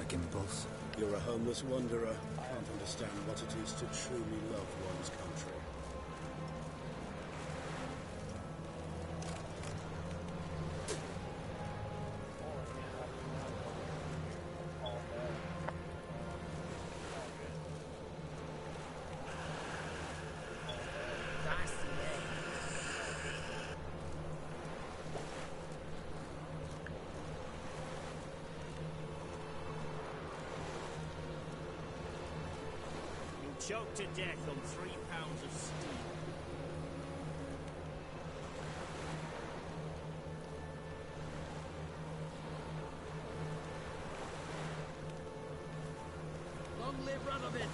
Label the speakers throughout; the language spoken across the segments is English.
Speaker 1: basic impulse.
Speaker 2: You're a homeless wanderer. Can't understand what it is to truly love one's country.
Speaker 3: Choked to death on 3 pounds of steel. Long live Radovid!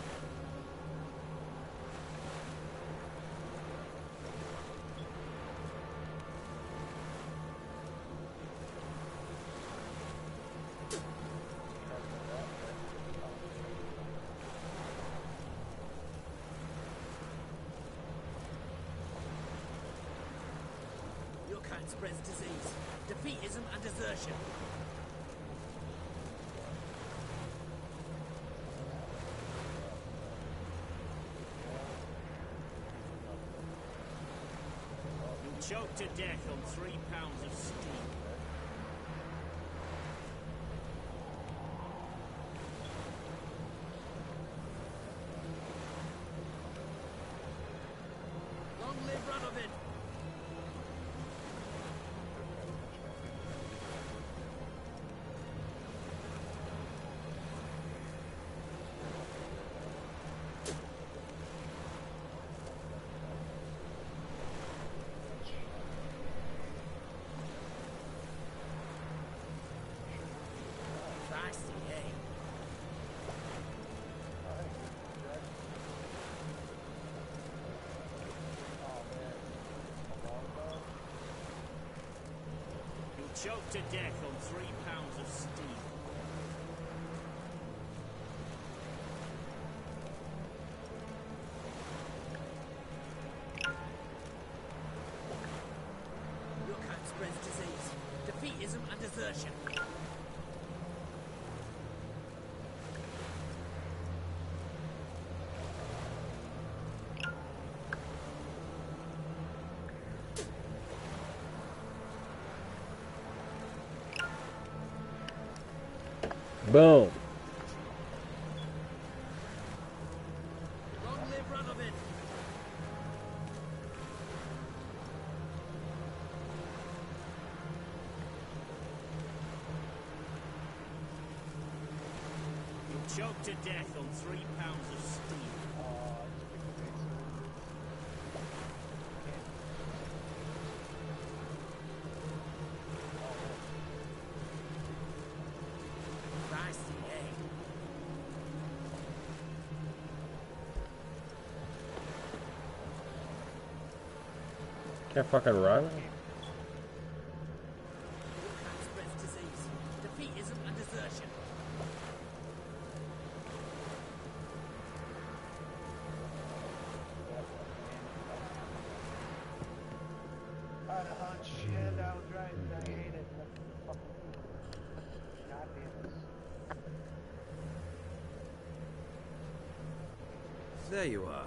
Speaker 3: Spreads disease, defeatism and desertion. You'll choke to death on 3 pounds of steel. Long live Radovid! Choked to death on 3 pounds of steel. Your kind spreads disease, defeatism and desertion.
Speaker 4: Boom.
Speaker 3: Long live Radovid! You'll choke to death on 3 pounds of steel.
Speaker 4: Can't fucking run.
Speaker 3: Spreads disease, defeatism and desertion.
Speaker 5: I had a hunch, and I was right. I hate it. God damn it.
Speaker 1: There you are.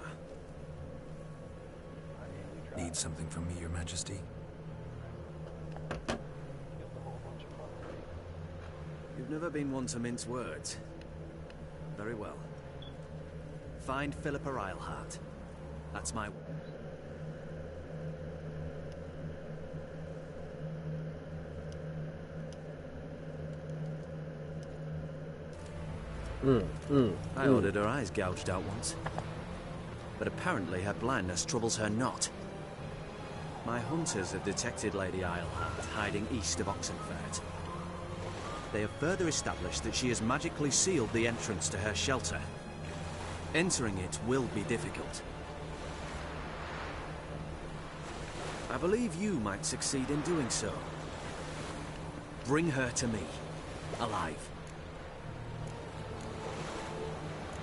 Speaker 1: Need something from me, Your Majesty?
Speaker 6: You've never been one to mince words. Very well. Find Philippa Eilhart. That's my... I ordered her eyes gouged out once. But apparently her blindness troubles her not. My hunters have detected Lady Eilhart hiding east of Oxenfurt. They have further established that she has magically sealed the entrance to her shelter. Entering it will be difficult. I believe you might succeed in doing so. Bring her to me, alive.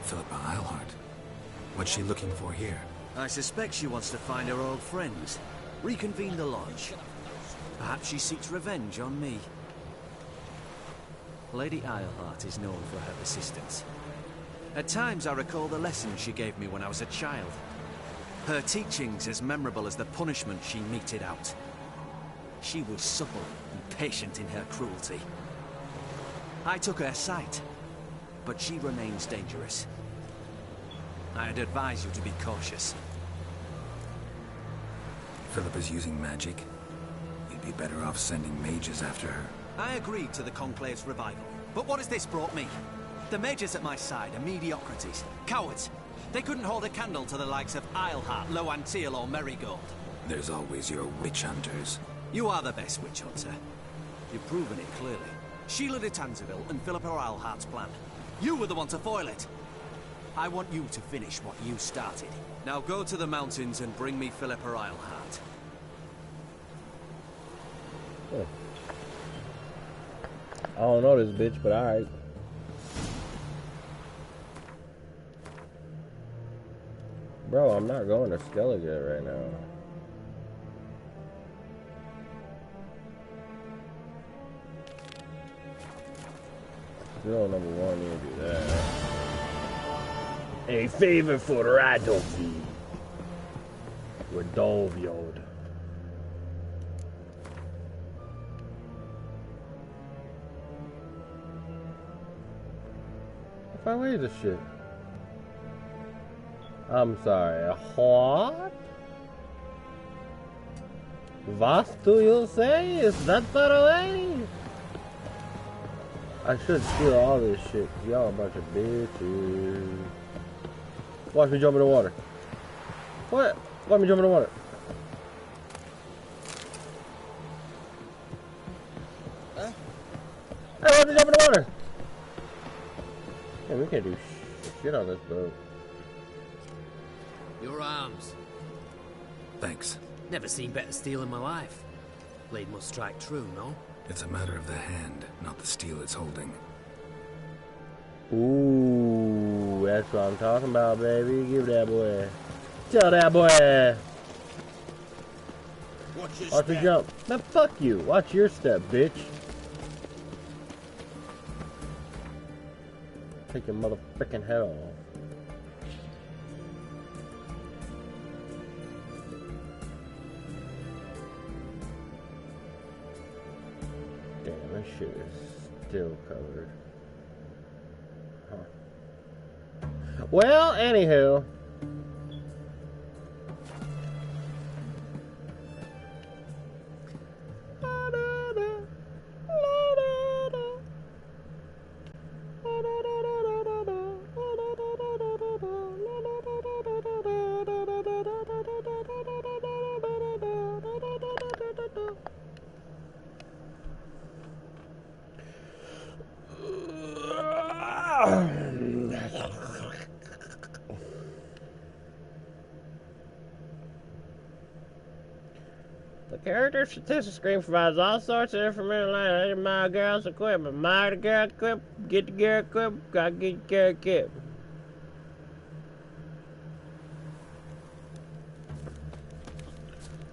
Speaker 1: Philippa Eilhart. What's she looking for here?
Speaker 6: I suspect she wants to find her old friends. Reconvene the lodge. Perhaps she seeks revenge on me. Lady Eilhart is known for her persistence. At times, I recall the lessons she gave me when I was a child. Her teachings as memorable as the punishment she meted out. She was supple and patient in her cruelty. I took her side, but she remains dangerous. I'd advise you to be cautious.
Speaker 1: Philip is using magic. You'd be better off sending mages after her.
Speaker 6: I agreed to the Conclave's revival, but what has this brought me? The mages at my side are mediocrities, cowards. They couldn't hold a candle to the likes of Eilhart, Loantil, or Merigold.
Speaker 1: There's always your witch hunters.
Speaker 6: You are the best witch hunter. You've proven it clearly. Sheila de Tanzeville and Philippa Eilhart's plan. You were the one to foil it. I want you to finish what you started. Now go to the mountains and bring me Philippa Eilhart.
Speaker 4: Oh. I don't know this bitch, but alright. Bro, I'm not going to Skellige right now. Still number one, you do that. A favor for Radolfi. Radolfiod. If I weigh this shit. I'm sorry, what? Was do you say? Is that far away? I should steal all this shit. Y'all a bunch of bitches. Watch me jump in the water. What? Watch me jump in the water. Huh? Hey, watch me jump in the water. Yeah, we can't do shit on this boat.
Speaker 7: Your arms.
Speaker 1: Thanks.
Speaker 7: Never seen better steel in my life. Blade must strike true, no?
Speaker 1: It's a matter of the hand, not the steel it's holding.
Speaker 4: Ooh, that's what I'm talking about, baby. Give that boy. Tell that boy. Watch me jump. Now fuck you. Watch your step, bitch. Take your motherfucking head off. Damn, this shit is still covered. Huh. Well, anywho. The character statistics screen provides all sorts of information like my girl's equipment. My girl equip, get the girl equip, gotta get the girl equip.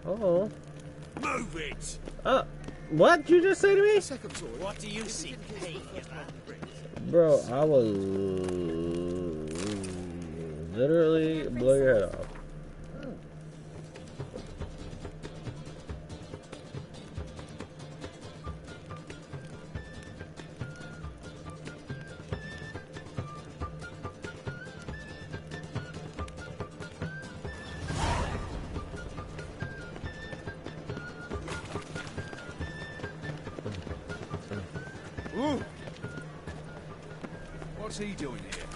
Speaker 4: Oh.
Speaker 3: Move it!
Speaker 4: What you just say to me?
Speaker 3: What do you see?
Speaker 4: Bro, I will literally blow your head off.
Speaker 8: Ooh. What's he doing here?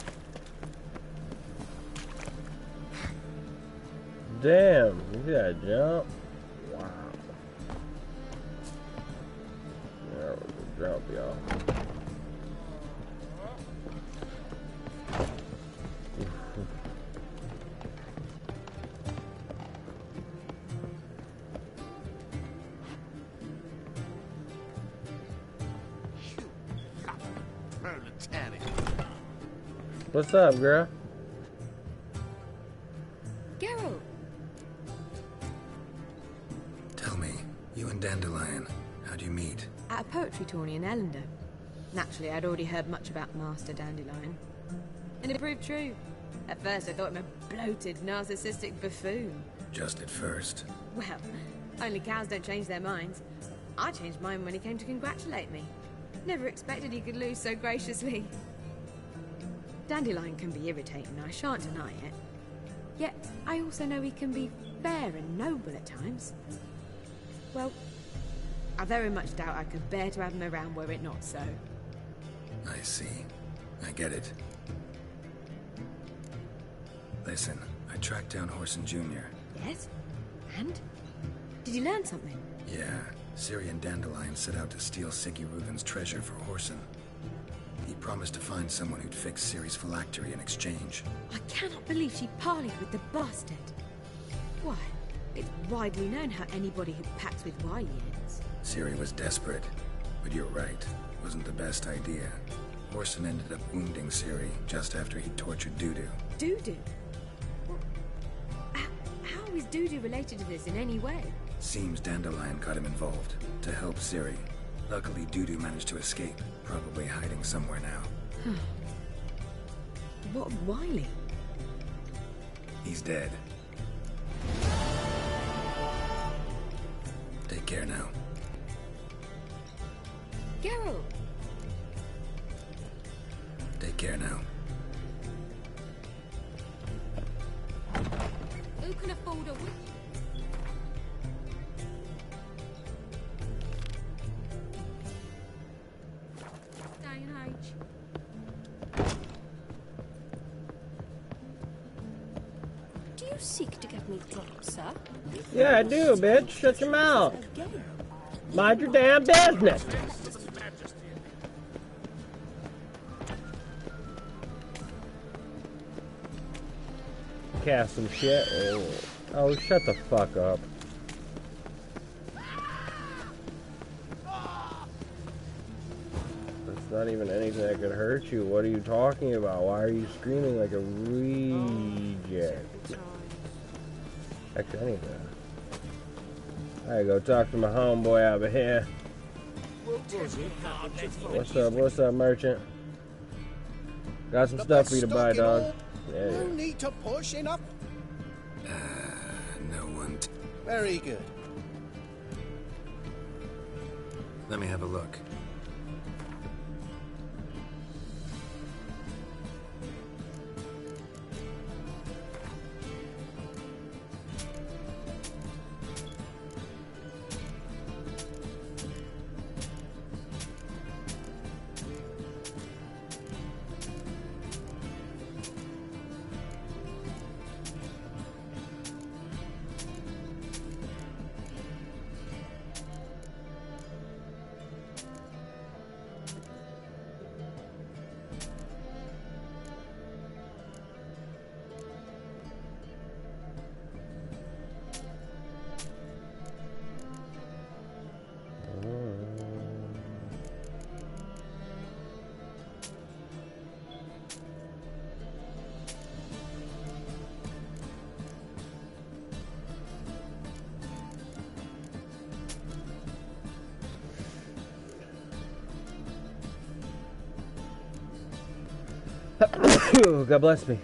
Speaker 4: Damn, you see that jump? Wow. There was a jump, y'all. What's up, girl?
Speaker 9: Geralt.
Speaker 1: Tell me, you and Dandelion, how'd you meet?
Speaker 9: At a poetry tourney in Ellender. Naturally, I'd already heard much about Master Dandelion. And it proved true. At first, I thought him a bloated, narcissistic buffoon.
Speaker 1: Just at first.
Speaker 9: Well, only cows don't change their minds. I changed mine when he came to congratulate me. Never expected he could lose so graciously. Dandelion can be irritating, I shan't deny it. Yet, I also know he can be fair and noble at times. Well, I very much doubt I could bear to have him around were it not so.
Speaker 1: I see. I get it. Listen, I tracked down Horson Jr.
Speaker 9: Yes? And? Did you learn something?
Speaker 1: Yeah, Ciri and Dandelion set out to steal Siggy Reuven's treasure for Horson. He promised to find someone who'd fix Ciri's phylactery in exchange.
Speaker 9: I cannot believe she parleyed with the bastard. Why, it's widely known how anybody who packs with Y ends.
Speaker 1: Ciri was desperate, but you're right. Wasn't the best idea. Horson ended up wounding Ciri just after he tortured Dudu.
Speaker 9: Dudu? Well, how is Dudu related to this in any way?
Speaker 1: Seems Dandelion got him involved to help Ciri. Luckily, Dudu managed to escape, probably hiding somewhere now.
Speaker 9: What of Wiley?
Speaker 1: He's dead. Take care now.
Speaker 9: Geralt!
Speaker 1: Take care now.
Speaker 9: Who can afford a witch? Day and age.
Speaker 10: Do you seek to get me dropped, sir?
Speaker 4: Yeah, I do, bitch. Shut your mouth. Mind your damn business. Cast some shit. Oh, shut the fuck up. That's not even anything that could hurt you. What are you talking about? Why are you screaming like a reject? Actually, I need to... I gotta go talk to my homeboy over here. What's up, merchant? Got some stuff for you to buy, dog. Yeah,
Speaker 11: No need to push enough.
Speaker 1: No one.
Speaker 11: Very good.
Speaker 1: Let me have a look.
Speaker 4: God bless me.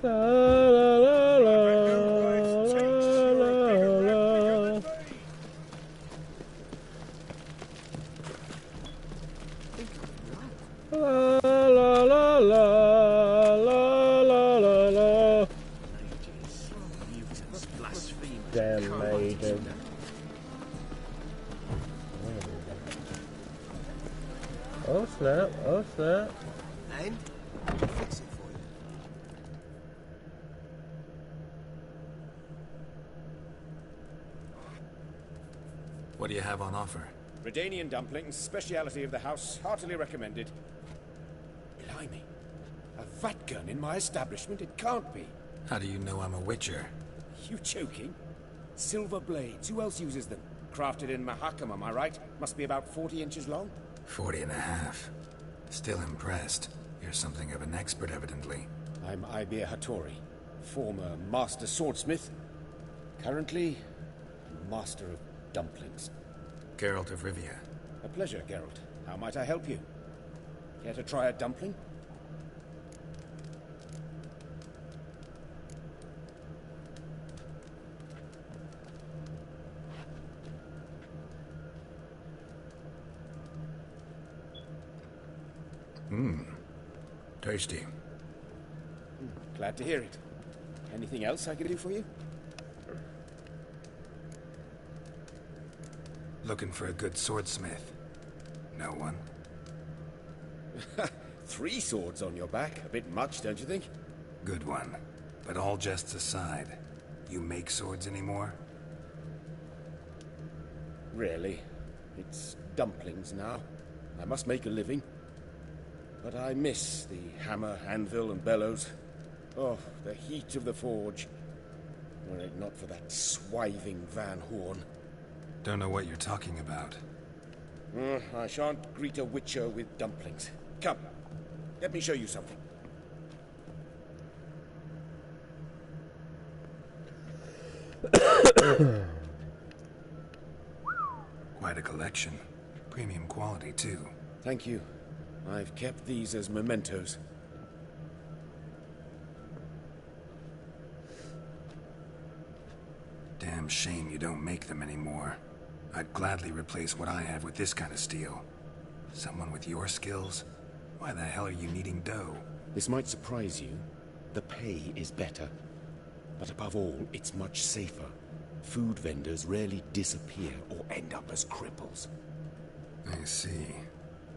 Speaker 4: La, la, la, la, la, la. La la la la la la la la.
Speaker 3: Mutants, blasphemers,
Speaker 4: Damn major. Oh snap, oh snap.
Speaker 11: And I'll fix it for you.
Speaker 1: What do you have on offer?
Speaker 8: Redanian dumplings, speciality of the house, heartily recommended. Blimey. A vat gun in my establishment? It can't be.
Speaker 1: How do you know I'm a witcher?
Speaker 8: You joking? Silver blades, who else uses them? Crafted in Mahakam, am I right? Must be about 40 inches long?
Speaker 1: 40 and a half. Still impressed. You're something of an expert, evidently.
Speaker 8: I'm Ibir Hattori, former master swordsmith. Currently, master of dumplings.
Speaker 1: Geralt of Rivia.
Speaker 8: A pleasure, Geralt. How might I help you? Care to try a dumpling?
Speaker 1: Tasty.
Speaker 8: Glad to hear it. Anything else I can do for you?
Speaker 1: Looking for a good swordsmith. No one?
Speaker 8: 3 swords on your back. A bit much, don't you think?
Speaker 1: Good one. But all jests aside, you make swords anymore?
Speaker 8: Really. It's dumplings now. I must make a living. But I miss the hammer, anvil, and bellows. Oh, the heat of the forge. Were it not for that swiving Van Horn.
Speaker 1: Don't know what you're talking about.
Speaker 8: I shan't greet a witcher with dumplings. Come, let me show you something.
Speaker 1: Quite a collection. Premium quality, too.
Speaker 8: Thank you. I've kept these as mementos.
Speaker 1: Damn shame you don't make them anymore. I'd gladly replace what I have with this kind of steel. Someone with your skills? Why the hell are you needing dough?
Speaker 8: This might surprise you. The pay is better. But above all, it's much safer. Food vendors rarely disappear or end up as cripples.
Speaker 1: I see.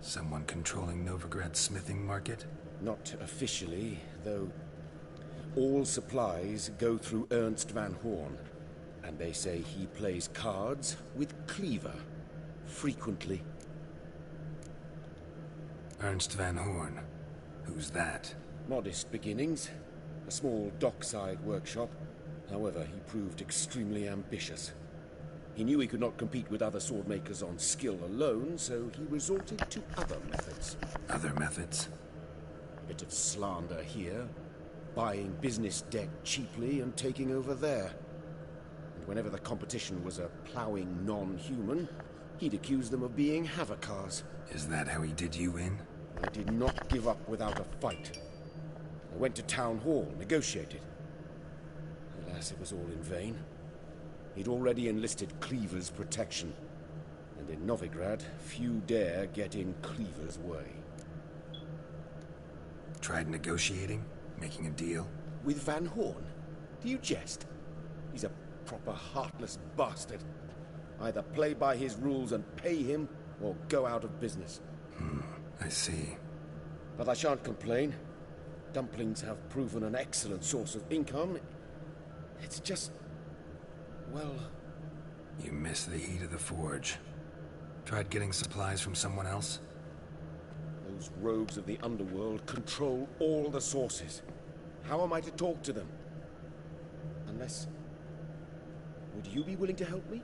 Speaker 1: Someone controlling Novigrad's smithing market?
Speaker 8: Not officially, though all supplies go through Ernst Van Horn. And they say he plays cards with Cleaver. Frequently.
Speaker 1: Ernst Van Horn. Who's that?
Speaker 8: Modest beginnings. A small dockside workshop. However, he proved extremely ambitious. He knew he could not compete with other swordmakers on skill alone, so he resorted to other methods.
Speaker 1: Other methods?
Speaker 8: A bit of slander here, buying business deck cheaply and taking over there. And whenever the competition was a ploughing non-human, he'd accuse them of being Havakars.
Speaker 1: Is that how he did you in?
Speaker 8: I did not give up without a fight. I went to Town Hall, negotiated. Alas, it was all in vain. He'd already enlisted Cleaver's protection. And in Novigrad, few dare get in Cleaver's way.
Speaker 1: Tried negotiating? Making a deal?
Speaker 8: With Van Horn? Do you jest? He's a proper heartless bastard. Either play by his rules and pay him, or go out of business.
Speaker 1: I see.
Speaker 8: But I shan't complain. Dumplings have proven an excellent source of income. It's just... well...
Speaker 1: You miss the heat of the forge. Tried getting supplies from someone else?
Speaker 8: Those rogues of the underworld control all the sources. How am I to talk to them? Unless... would you be willing to help me?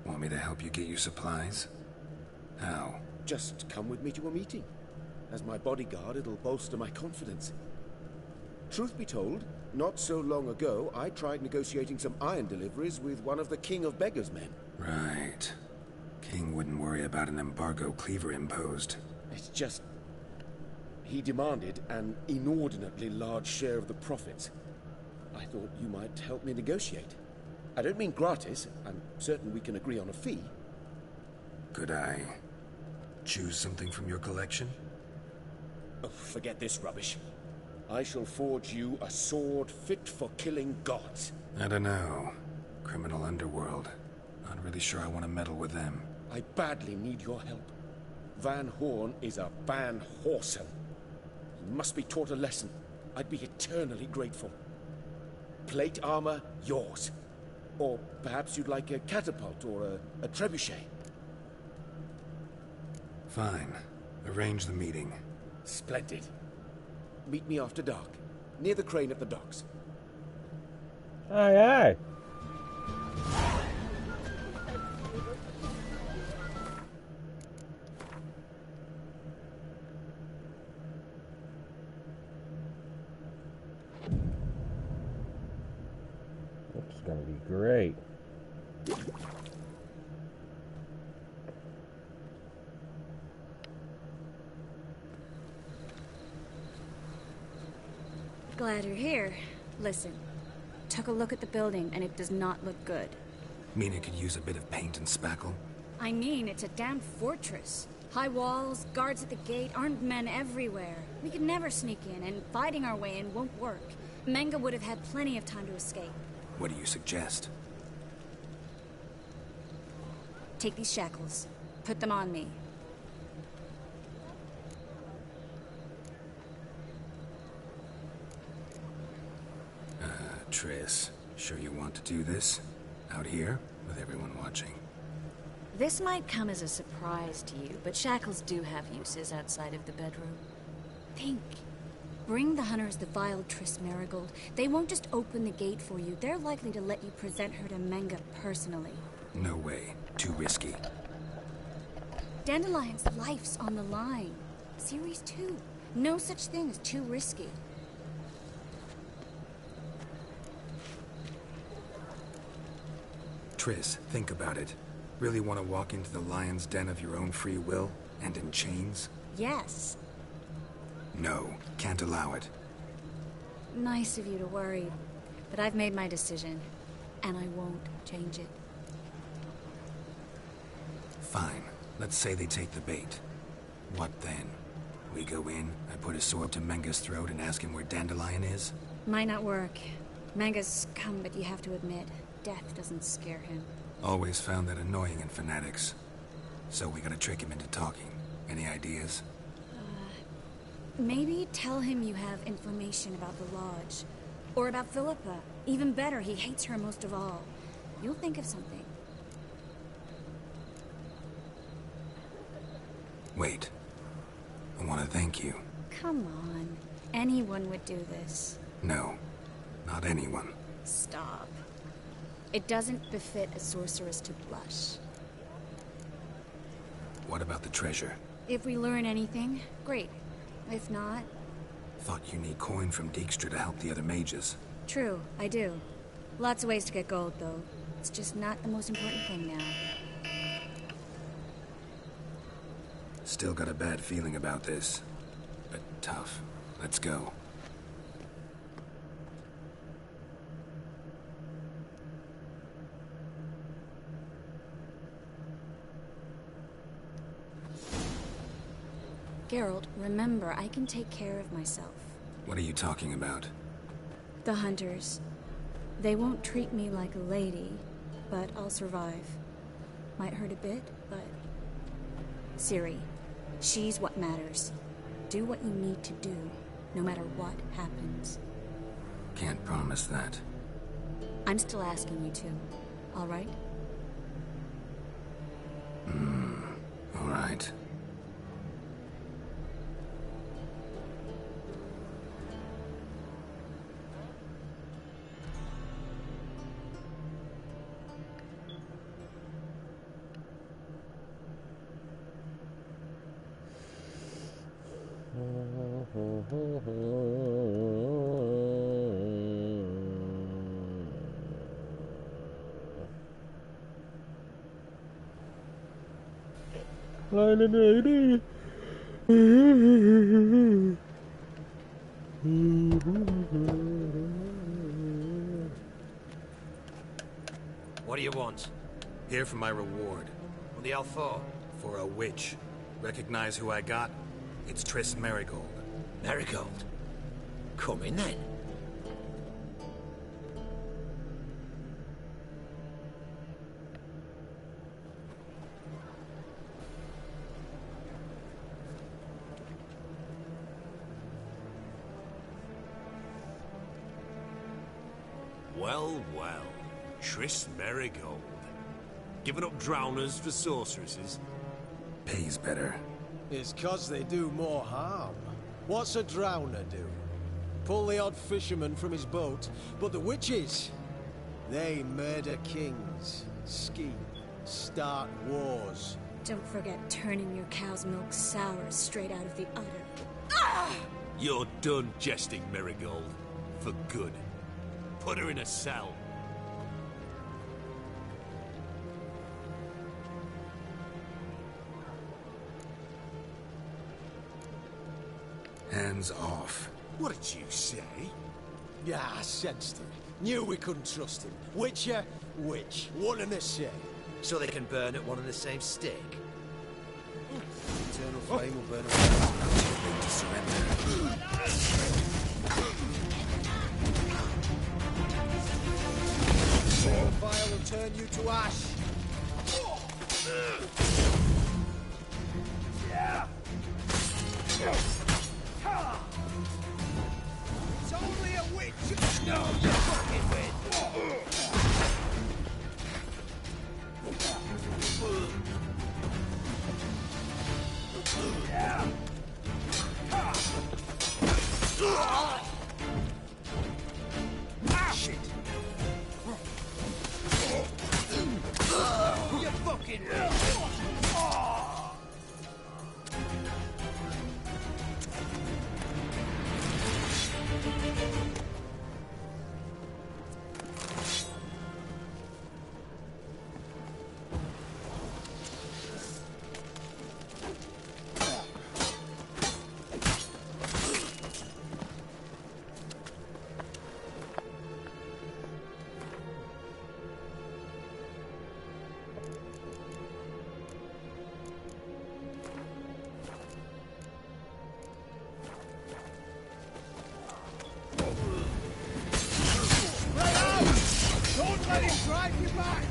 Speaker 1: Want me to help you get you supplies? How?
Speaker 8: Just come with me to a meeting. As my bodyguard, it'll bolster my confidence. Truth be told, not so long ago, I tried negotiating some iron deliveries with one of the King of Beggars' men.
Speaker 1: Right. King wouldn't worry about an embargo Cleaver imposed.
Speaker 8: It's just... He demanded an inordinately large share of the profits. I thought you might help me negotiate. I don't mean gratis. I'm certain we can agree on a fee.
Speaker 1: Could I choose something from your collection?
Speaker 8: Oh, forget this rubbish. I shall forge you a sword fit for killing gods.
Speaker 1: I don't know. Criminal underworld. Not really sure I want to meddle with them.
Speaker 8: I badly need your help. Van Horn is a Van Horsen. He must be taught a lesson. I'd be eternally grateful. Plate armor, yours. Or perhaps you'd like a catapult or a trebuchet.
Speaker 1: Fine. Arrange the meeting.
Speaker 8: Splendid. Meet me after dark, near the crane at the docks.
Speaker 4: Aye, aye. It's gonna be great.
Speaker 12: Glad you're here. Listen, took a look at the building and it does not look good.
Speaker 1: Mean it could use a bit of paint and spackle?
Speaker 12: I mean, it's a damn fortress. High walls, guards at the gate, armed men everywhere. We could never sneak in, and fighting our way in won't work. Menga would have had plenty of time to escape.
Speaker 1: What do you suggest?
Speaker 12: Take these shackles. Put them on me.
Speaker 1: Triss, sure you want to do this? Out here, with everyone watching?
Speaker 12: This might come as a surprise to you, but shackles do have uses outside of the bedroom. Think. Bring the hunters the vile Triss Marigold. They won't just open the gate for you. They're likely to let you present her to Menga personally.
Speaker 1: No way. Too risky.
Speaker 12: Dandelion's life's on the line. Series 2. No such thing as too risky.
Speaker 1: Triss, think about it. Really want to walk into the lion's den of your own free will, and in chains?
Speaker 12: Yes.
Speaker 1: No, can't allow it.
Speaker 12: Nice of you to worry, but I've made my decision, and I won't change it.
Speaker 1: Fine. Let's say they take the bait. What then? We go in, I put a sword to Menga's throat and ask him where Dandelion is?
Speaker 12: Might not work. Menga's scum, but you have to admit, death doesn't scare him.
Speaker 1: Always found that annoying in fanatics. So we gotta trick him into talking. Any ideas?
Speaker 12: Maybe tell him you have information about the Lodge. Or about Philippa. Even better, he hates her most of all. You'll think of something.
Speaker 1: Wait. I want to thank you.
Speaker 12: Come on. Anyone would do this.
Speaker 1: No. Not anyone.
Speaker 12: Stop. It doesn't befit a sorceress to blush.
Speaker 1: What about the treasure?
Speaker 12: If we learn anything, great. If not...
Speaker 1: Thought you need coin from Dijkstra to help the other mages.
Speaker 12: True, I do. Lots of ways to get gold, though. It's just not the most important thing now.
Speaker 1: Still got a bad feeling about this. But tough. Let's go.
Speaker 12: Geralt, remember, I can take care of myself.
Speaker 1: What are you talking about?
Speaker 12: The hunters. They won't treat me like a lady, but I'll survive. Might hurt a bit, but... Ciri, she's what matters. Do what you need to do, no matter what happens.
Speaker 1: Can't promise that.
Speaker 12: I'm still asking you to, all right?
Speaker 1: All right.
Speaker 11: What do you want?
Speaker 1: Here for my reward.
Speaker 11: What the hell for?
Speaker 1: For a witch. Recognize who I got? It's Triss Marigold.
Speaker 11: Marigold? Come in then.
Speaker 13: Well, well. Triss Marigold. Giving up drowners for sorceresses?
Speaker 1: Pays better.
Speaker 14: It's 'cause they do more harm. What's a drowner do? Pull the odd fisherman from his boat, but the witches, they murder kings, scheme, start wars.
Speaker 12: Don't forget turning your cow's milk sour straight out of the udder.
Speaker 13: You're done jesting, Marigold. For good. Put her in a cell.
Speaker 1: Hands off.
Speaker 13: What did you say?
Speaker 14: Yeah, I sensed it. Knew we couldn't trust him. Witcher, witch, one and the same.
Speaker 11: So they can burn at one and the same stake?
Speaker 8: Eternal flame will burn away.
Speaker 1: Too late to surrender.
Speaker 14: Fire will turn you to ash.
Speaker 11: It's only a witch! No, you fucking win! Shit! You fucking win! Don't let him drive you back!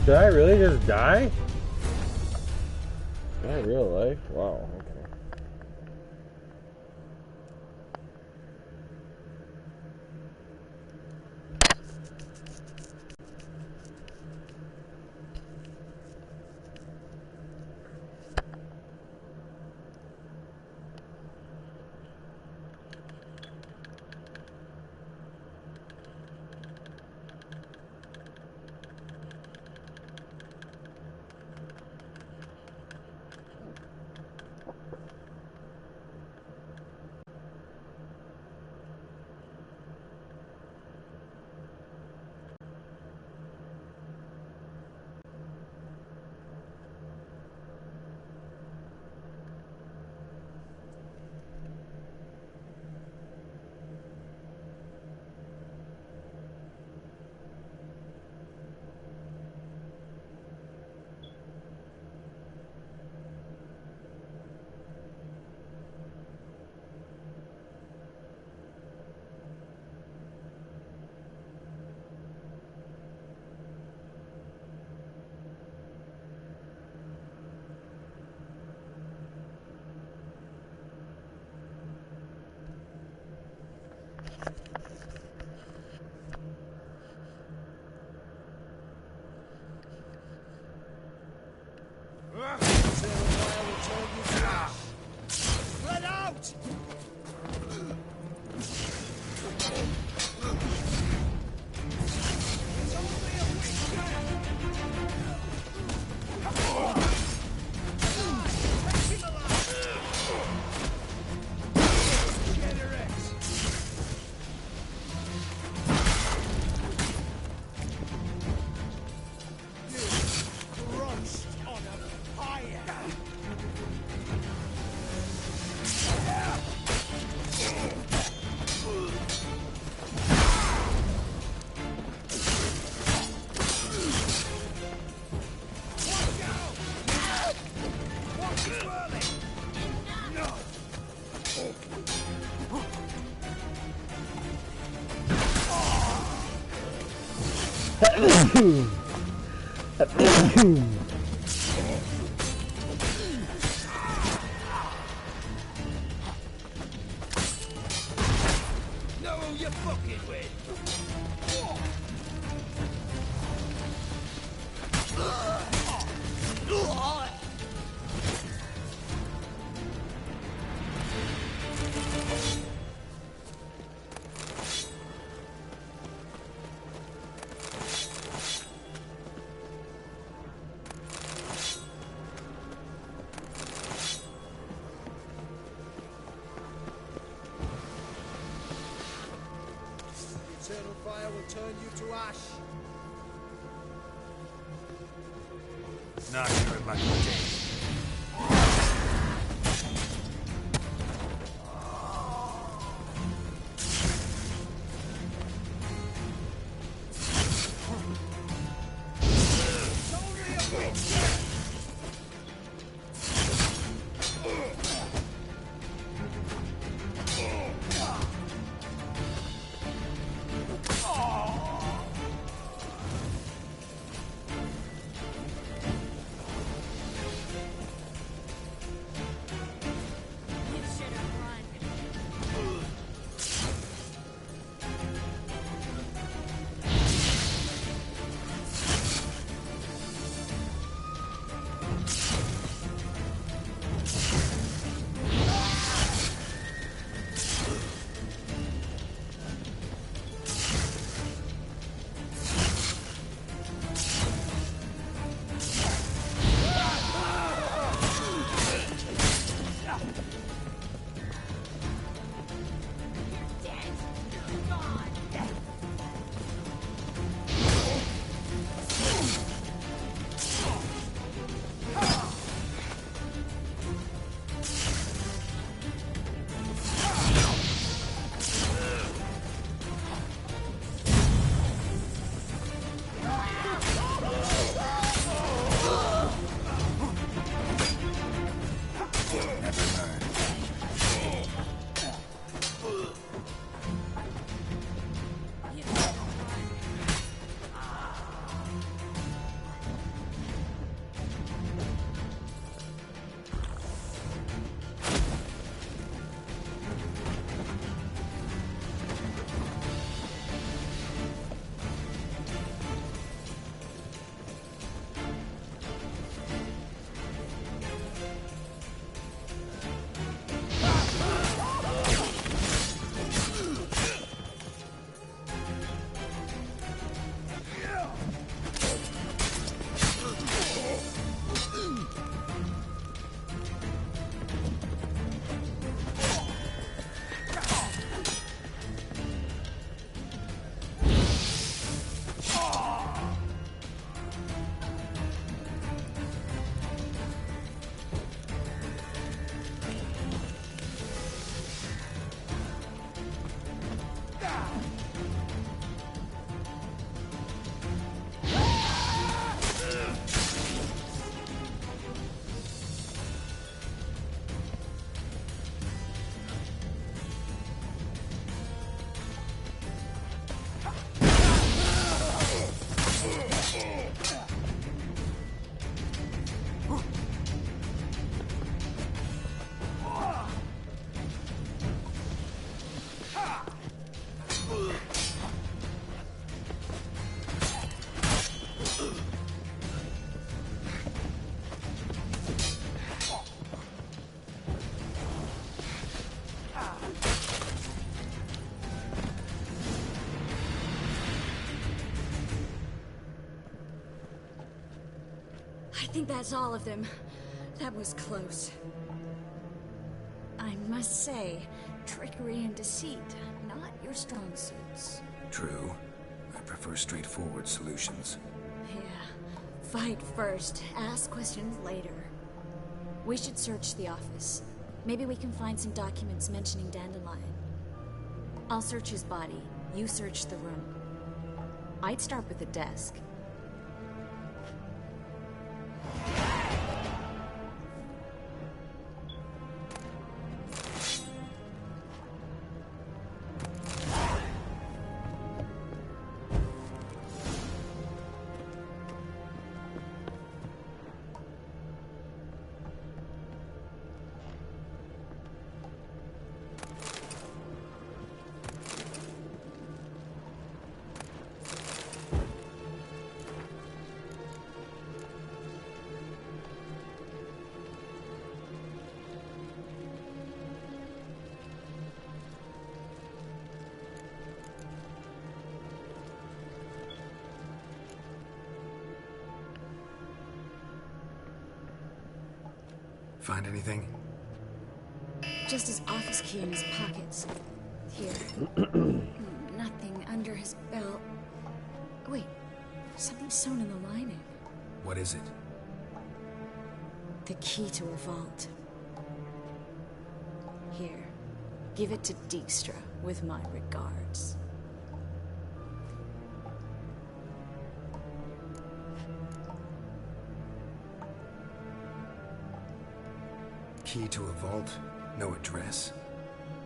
Speaker 4: Did I really just die? Is that real life? Wow, okay.
Speaker 11: Let out!
Speaker 3: Know who you're fucking with.
Speaker 14: Eternal fire will turn you to ash.
Speaker 1: Not sure about your day.
Speaker 12: I think that's all of them. That was close. I must say, trickery and deceit, not your strong suits.
Speaker 1: True. I prefer straightforward solutions.
Speaker 12: Yeah. Fight first, ask questions later. We should search the office. Maybe we can find some documents mentioning Dandelion. I'll search his body. You search the room. I'd start with the desk.
Speaker 1: Find anything?
Speaker 12: Just his office key in his pockets. Here. Nothing under his belt. Wait, something sewn in the lining.
Speaker 1: What is it?
Speaker 12: The key to a vault. Here. Give it to Dijkstra with my regards.
Speaker 1: Key to a vault? No address?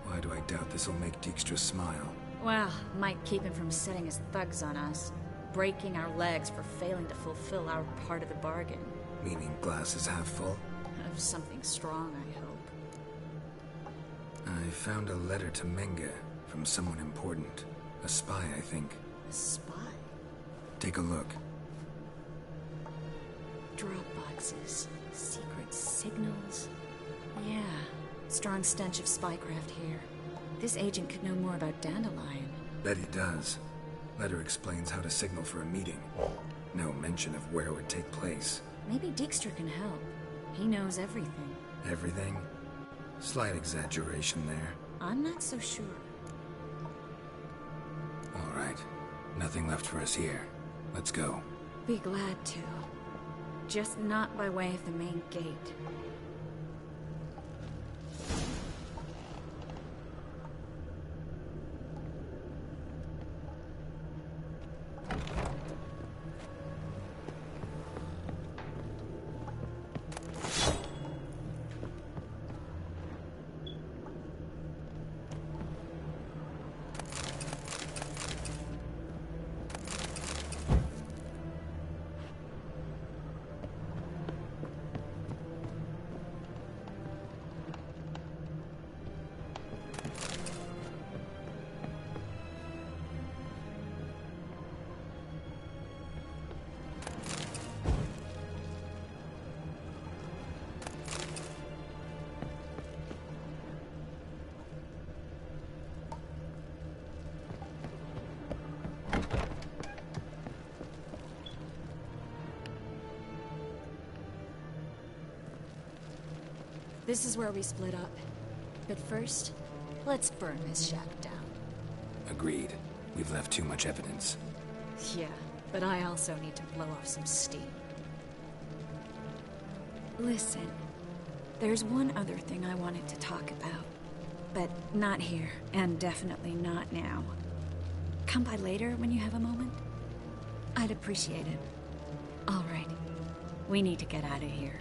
Speaker 1: Why do I doubt this'll make Dijkstra smile?
Speaker 12: Well, might keep him from setting his thugs on us. Breaking our legs for failing to fulfill our part of the bargain.
Speaker 1: Meaning glass is half full?
Speaker 12: Of something strong, I hope.
Speaker 1: I found a letter to Menge from someone important. A spy, I think.
Speaker 12: A spy?
Speaker 1: Take a look.
Speaker 12: Drop boxes. Secret signals. Yeah. Strong stench of spycraft here. This agent could know more about Dandelion.
Speaker 1: Bet he does. Letter explains how to signal for a meeting. No mention of where it would take place.
Speaker 12: Maybe Dijkstra can help. He knows everything.
Speaker 1: Everything? Slight exaggeration there.
Speaker 12: I'm not so sure.
Speaker 1: All right. Nothing left for us here. Let's go.
Speaker 12: Be glad to. Just not by way of the main gate. This is where we split up. But first, let's burn this shack down.
Speaker 1: Agreed. We've left too much evidence.
Speaker 12: Yeah, but I also need to blow off some steam. Listen, there's one other thing I wanted to talk about. But not here, and definitely not now. Come by later when you have a moment? I'd appreciate it. All right. We need to get out of here.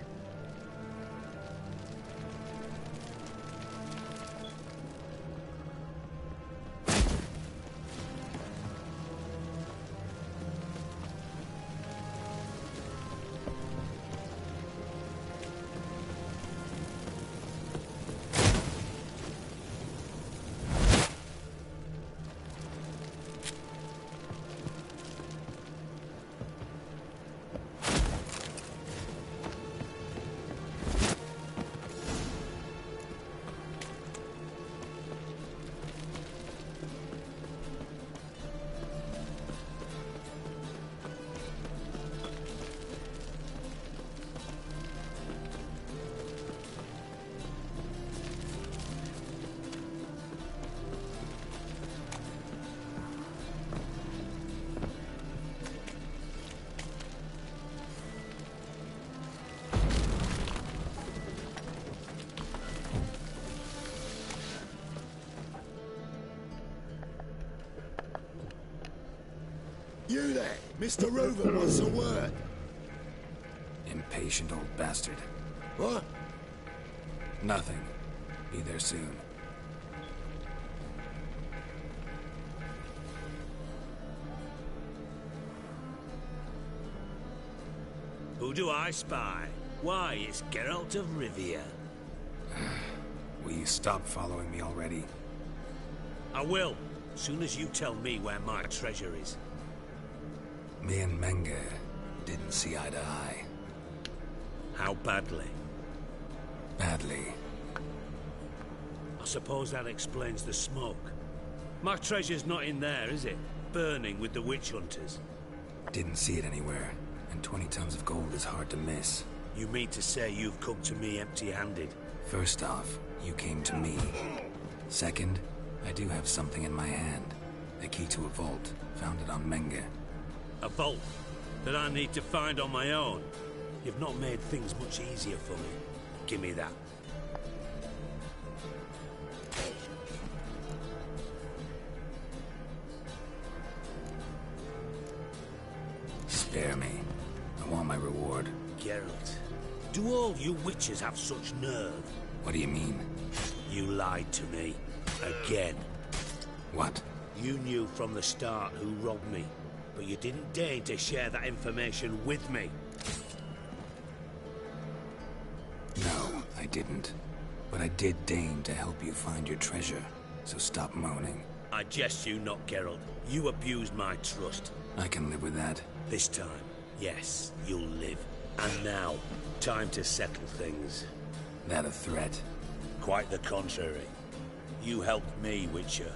Speaker 11: You there, Mr. Rover wants a word.
Speaker 1: Impatient old bastard.
Speaker 11: What?
Speaker 1: Nothing. Be there soon.
Speaker 13: Who do I spy? Why, it's Geralt of Rivia.
Speaker 1: Will you stop following me already?
Speaker 13: I will, soon as you tell me where my treasure is.
Speaker 1: Me and Menge didn't see eye to eye.
Speaker 13: How badly?
Speaker 1: Badly.
Speaker 13: I suppose that explains the smoke. My treasure's not in there, is it? Burning with the witch hunters.
Speaker 1: Didn't see it anywhere, and 20 tons of gold is hard to miss.
Speaker 13: You mean to say you've come to me empty-handed?
Speaker 1: First off, you came to me. Second, I do have something in my hand. The key to a vault, found it on Menge.
Speaker 13: A vault that I need to find on my own? You've not made things much easier for me. Give me that.
Speaker 1: Spare me. I want my reward.
Speaker 13: Geralt, do all you witches have such nerve?
Speaker 1: What do you mean?
Speaker 13: You lied to me. Again.
Speaker 1: What?
Speaker 13: You knew from the start who robbed me, but you didn't deign to share that information with me.
Speaker 1: No, I didn't. But I did deign to help you find your treasure, so stop moaning.
Speaker 13: I jest you not, Geralt. You abused my trust.
Speaker 1: I can live with that.
Speaker 13: This time, yes, you'll live. And now, time to settle things.
Speaker 1: That a threat?
Speaker 13: Quite the contrary. You helped me, Witcher.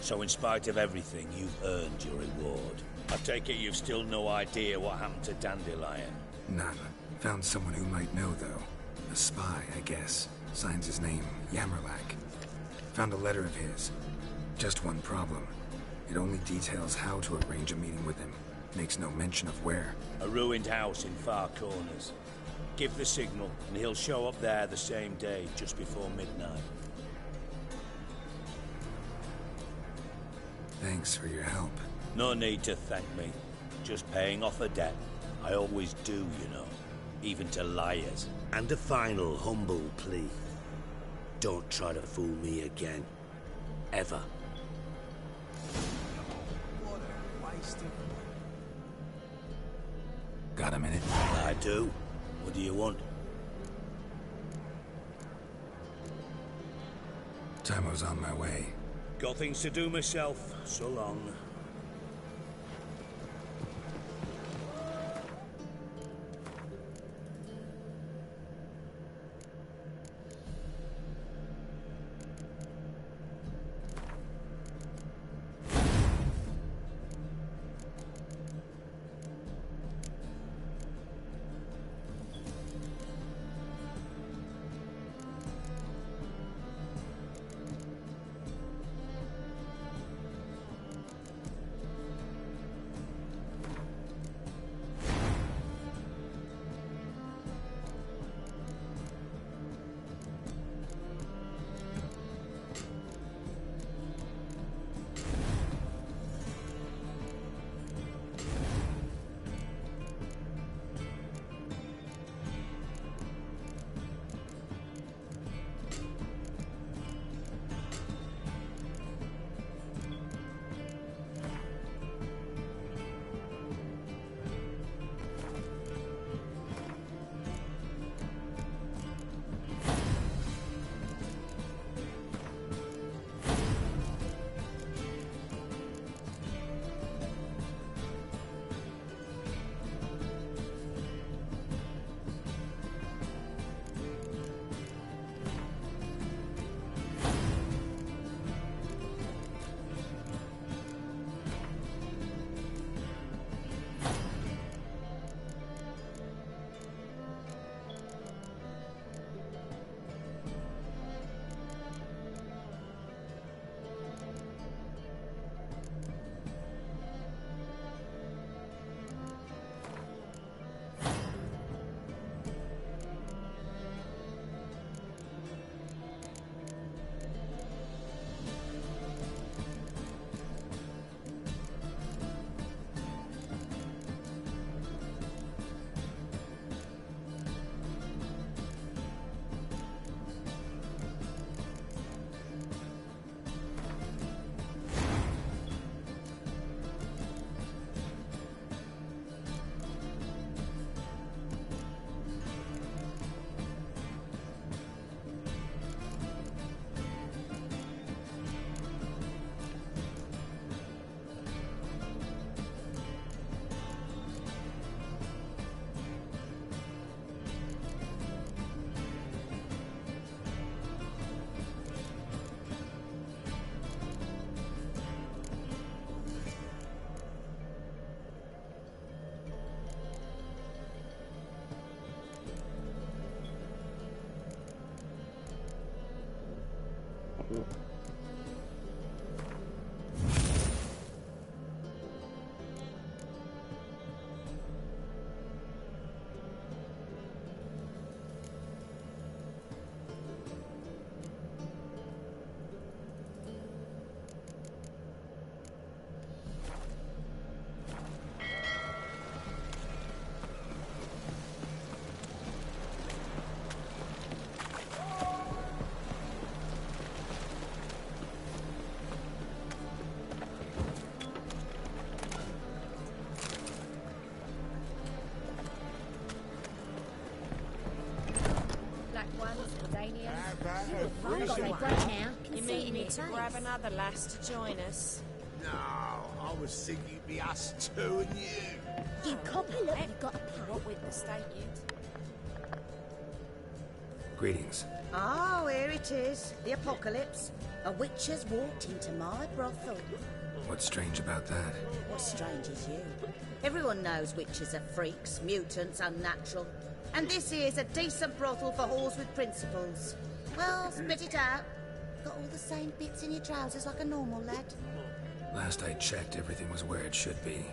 Speaker 13: So in spite of everything, you've earned your reward. I take it you've still no idea what happened to Dandelion?
Speaker 1: None. Found someone who might know, though. A spy, I guess. Signs his name, Yammerlack. Found a letter of his. Just one problem. It only details how to arrange a meeting with him. Makes no mention of where.
Speaker 13: A ruined house in Far Corners. Give the signal, and he'll show up there the same day, just before midnight.
Speaker 1: Thanks for your help.
Speaker 13: No need to thank me. Just paying off a debt. I always do, you know. Even to liars. And a final humble plea. Don't try to fool me again. Ever.
Speaker 14: What a waste of...
Speaker 1: Got a minute?
Speaker 13: I do. What do you want?
Speaker 1: Time's on my way.
Speaker 13: Got things to do myself. So long.
Speaker 15: ones, Daniels.
Speaker 10: You may need to grab another lass to join us.
Speaker 11: No, I was thinking it'd be us two and you.
Speaker 15: You copy, look, you got a plan.
Speaker 10: What with the state you'd?
Speaker 1: Greetings.
Speaker 16: Oh, here it is. The apocalypse. A witch has walked into my brothel.
Speaker 1: What's strange about that?
Speaker 16: What's strange is you. Everyone knows witches are freaks, mutants, unnatural. And this here's a decent brothel for whores with principles. Well, spit it out. Got all the same bits in your trousers like a normal lad.
Speaker 1: Last I checked, everything was where it should be.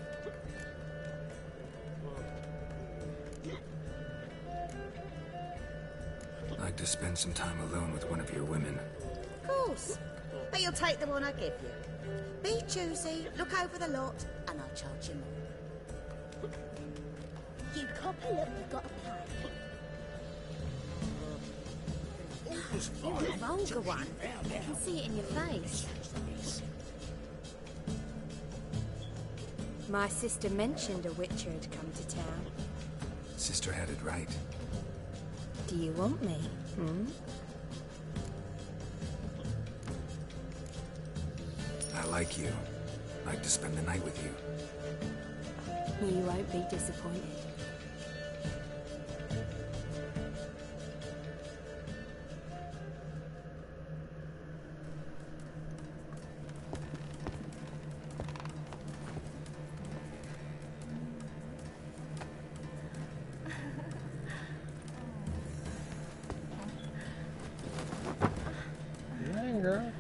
Speaker 1: I'd like to spend some time alone with one of your women.
Speaker 16: Of course. But you'll take the one I give you. Be choosy, look over the lot, and I'll charge you more.
Speaker 15: You copy, look, you got a plan.
Speaker 10: You're a vulgar one. I can see it in your face.
Speaker 15: My sister mentioned a witcher had come to town.
Speaker 1: Sister had it right.
Speaker 15: Do you want me?
Speaker 1: I like you. Like to spend the night with you.
Speaker 15: You won't be disappointed.
Speaker 4: Dang, girl.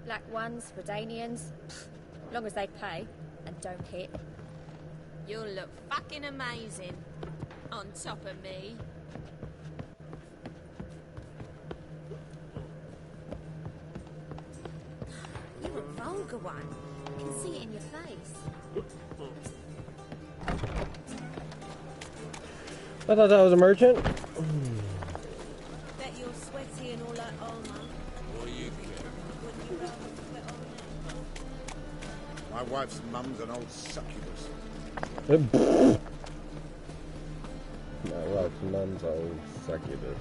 Speaker 15: Black ones, Redanians, long as they pay and don't hit.
Speaker 10: You'll look fucking amazing on top of me. You're a vulgar one. I can see it in your face.
Speaker 4: I thought that was a merchant.
Speaker 10: Bet you're sweaty and all that armor.
Speaker 11: What do you care?
Speaker 10: Wouldn't you rather sweat on me?
Speaker 11: My wife's mum's an old succubus.
Speaker 4: My wife's mum's old succubus.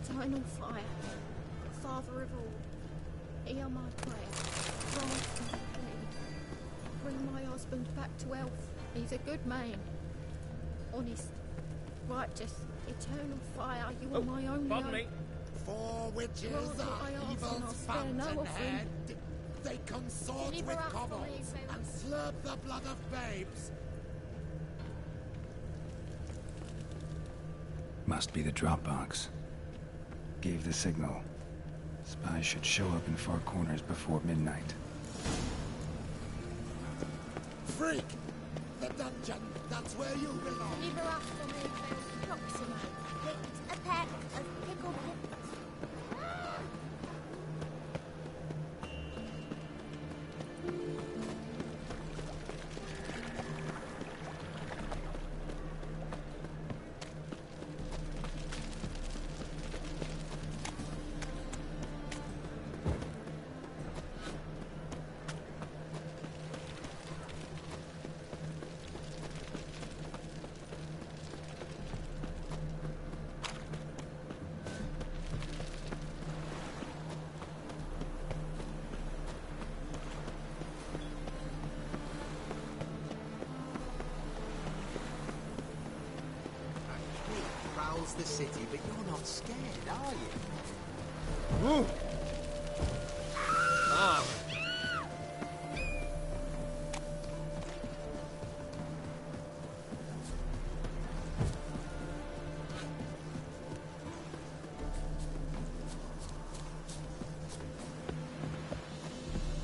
Speaker 17: Eternal fire, Father of all, hear my prayer. Grant me plea. Bring my husband back to health. He's a good man, honest, righteous. Eternal fire, you are my only hope.
Speaker 11: 4 witches
Speaker 17: Grant what I
Speaker 11: are
Speaker 17: ask and
Speaker 11: evil's
Speaker 17: I'll spare no offering.
Speaker 11: fountainhead. They consort
Speaker 17: Deliver
Speaker 11: with
Speaker 17: us from
Speaker 11: kobolds
Speaker 17: evil.
Speaker 11: and slurp the blood of babes.
Speaker 1: Must be the drop box. Gave the signal. Spies should show up in far corners before midnight.
Speaker 11: Freak! The dungeon, that's where you belong.
Speaker 17: Deliver us from evil. Proximate. Picked a pack of pickle pips.
Speaker 18: towards the city, but you're not scared, are you?
Speaker 14: Whoa!
Speaker 18: Ah.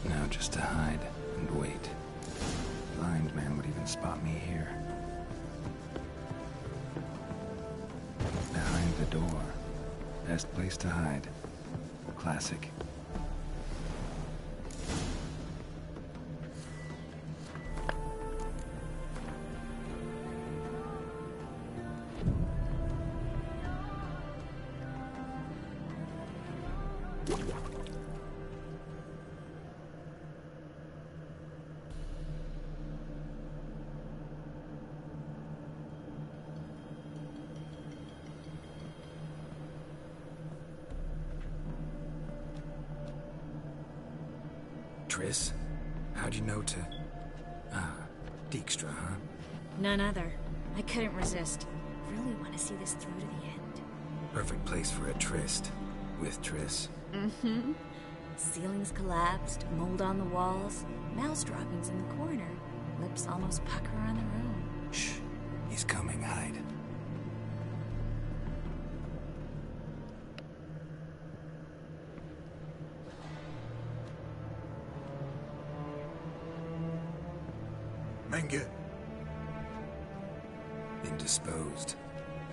Speaker 1: Now just to hide and wait. Blind man would even spot me here. Behind the door. Best place to hide. Classic. Triss? How'd you know to... Ah, Dijkstra, huh?
Speaker 12: None other. I couldn't resist. Really want to see this through to the end.
Speaker 1: Perfect place for a tryst. With Triss.
Speaker 12: Mm-hmm. Ceilings collapsed, mold on the walls, mouse droppings in the corner. Lips almost pucker around the room.
Speaker 1: Shh. He's coming, hide.
Speaker 19: Menge.
Speaker 1: Indisposed.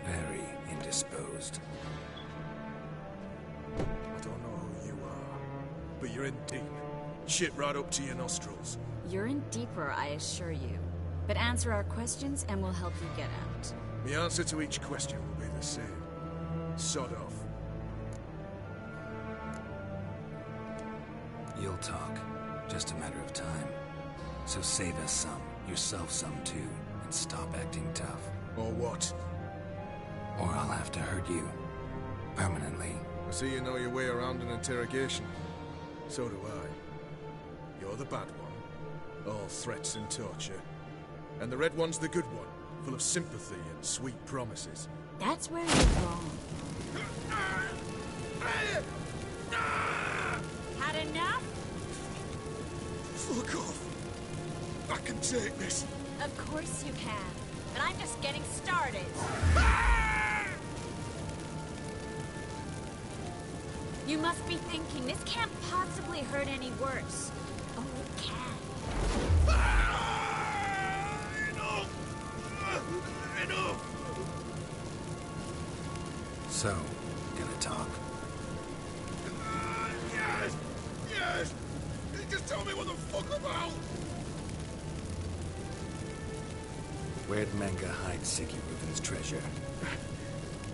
Speaker 1: Very indisposed.
Speaker 19: I don't know who you are, but you're in deep. Shit right up to your nostrils.
Speaker 12: You're in deeper, I assure you. But answer our questions and we'll help you get out.
Speaker 19: The answer to each question will be the same. Sod off.
Speaker 1: You'll talk. Just a matter of time. So save us some, yourself some too, and stop acting tough.
Speaker 19: Or what?
Speaker 1: Or I'll have to hurt you. Permanently.
Speaker 19: I see you know your way around an interrogation. So do I. You're the bad one. All threats and torture. And the red one's the good one, full of sympathy and sweet promises.
Speaker 12: That's where you're wrong. Had enough?
Speaker 19: Fuck off. I can take this.
Speaker 10: Of course you can. But I'm just getting started. You must be thinking, this can't possibly hurt any worse. Oh, it can.
Speaker 19: Enough!
Speaker 1: So, gonna talk?
Speaker 19: Yes! Yes! Just tell me what the fuck about!
Speaker 1: Where'd Menge hide Sicky Reuben's treasure?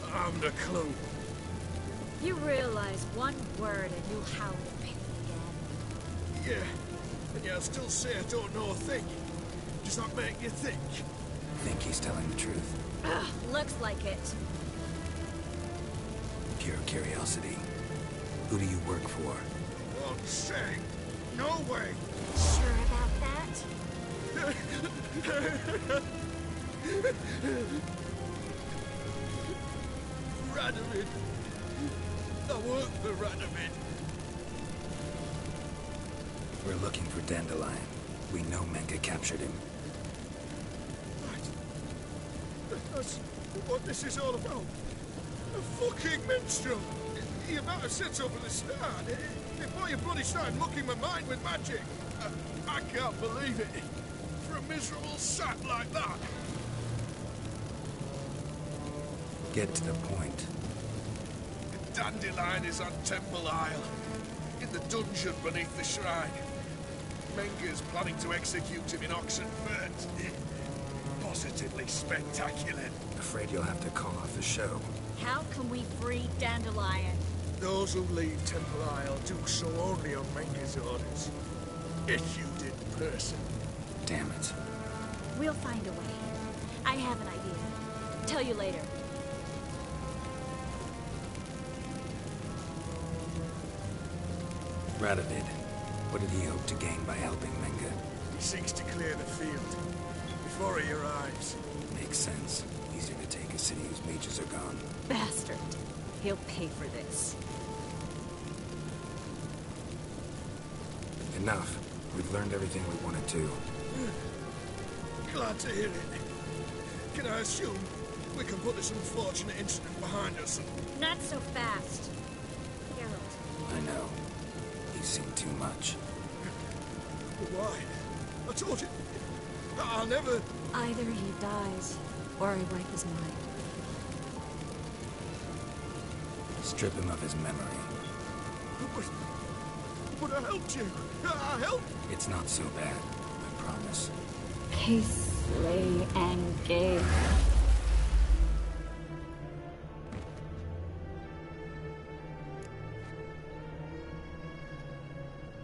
Speaker 19: I haven't a clue.
Speaker 10: You realize one word and you'll howl at me again.
Speaker 19: Yeah, and yeah, I'll still say I don't know a thing. Does that make you think?
Speaker 1: Think he's telling the truth?
Speaker 10: Ugh, looks like it.
Speaker 1: Pure curiosity. Who do you work for?
Speaker 19: Won't say. No way.
Speaker 10: Sure about that?
Speaker 19: Radovid. I work for Radovid.
Speaker 1: We're looking for Dandelion. We know Menge captured him.
Speaker 19: Right. That's what this is all about. A fucking minstrel. You might have said so from the start. Before you bloody started mucking my mind with magic. I can't believe it. For a miserable sap like that.
Speaker 1: Get to the point.
Speaker 19: The Dandelion is on Temple Isle. In the dungeon beneath the shrine. Menge's planning to execute him in Oxenfurt. Positively spectacular.
Speaker 1: Afraid you'll have to call off the show.
Speaker 10: How can we free Dandelion?
Speaker 19: Those who leave Temple Isle do so only on Menge's orders. Issued in person.
Speaker 1: Damn it.
Speaker 10: We'll find a way. I have an idea. Tell you later.
Speaker 1: Radovid. What did he hope to gain by helping Menge?
Speaker 19: He seeks to clear the field before he arrives.
Speaker 1: Makes sense. He's easier to take a city whose mages are gone.
Speaker 12: Bastard. He'll pay for this.
Speaker 1: Enough. We've learned everything we wanted to.
Speaker 19: Glad to hear it. Can I assume we can put this unfortunate incident behind us?
Speaker 10: Not so fast. Geralt.
Speaker 1: I know. He's seen too much.
Speaker 19: But why? I told you. I'll never...
Speaker 12: Either he dies, or I wipe his mind.
Speaker 1: Strip him of his memory.
Speaker 19: But I helped you. I helped.
Speaker 1: It's not so bad, I promise.
Speaker 12: Peace, slay, and gave.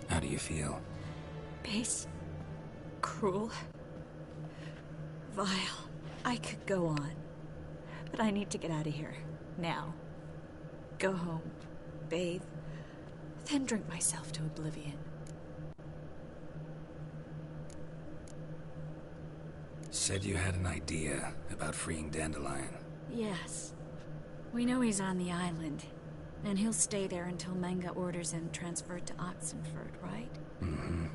Speaker 1: How do you feel?
Speaker 12: Base. Cruel. Vile. I could go on. But I need to get out of here. Now. Go home. Bathe. Then drink myself to oblivion.
Speaker 1: Said you had an idea about freeing Dandelion.
Speaker 12: Yes. We know he's on the island. And he'll stay there until Menga orders him transferred to Oxenford, right?
Speaker 1: Mm-hmm.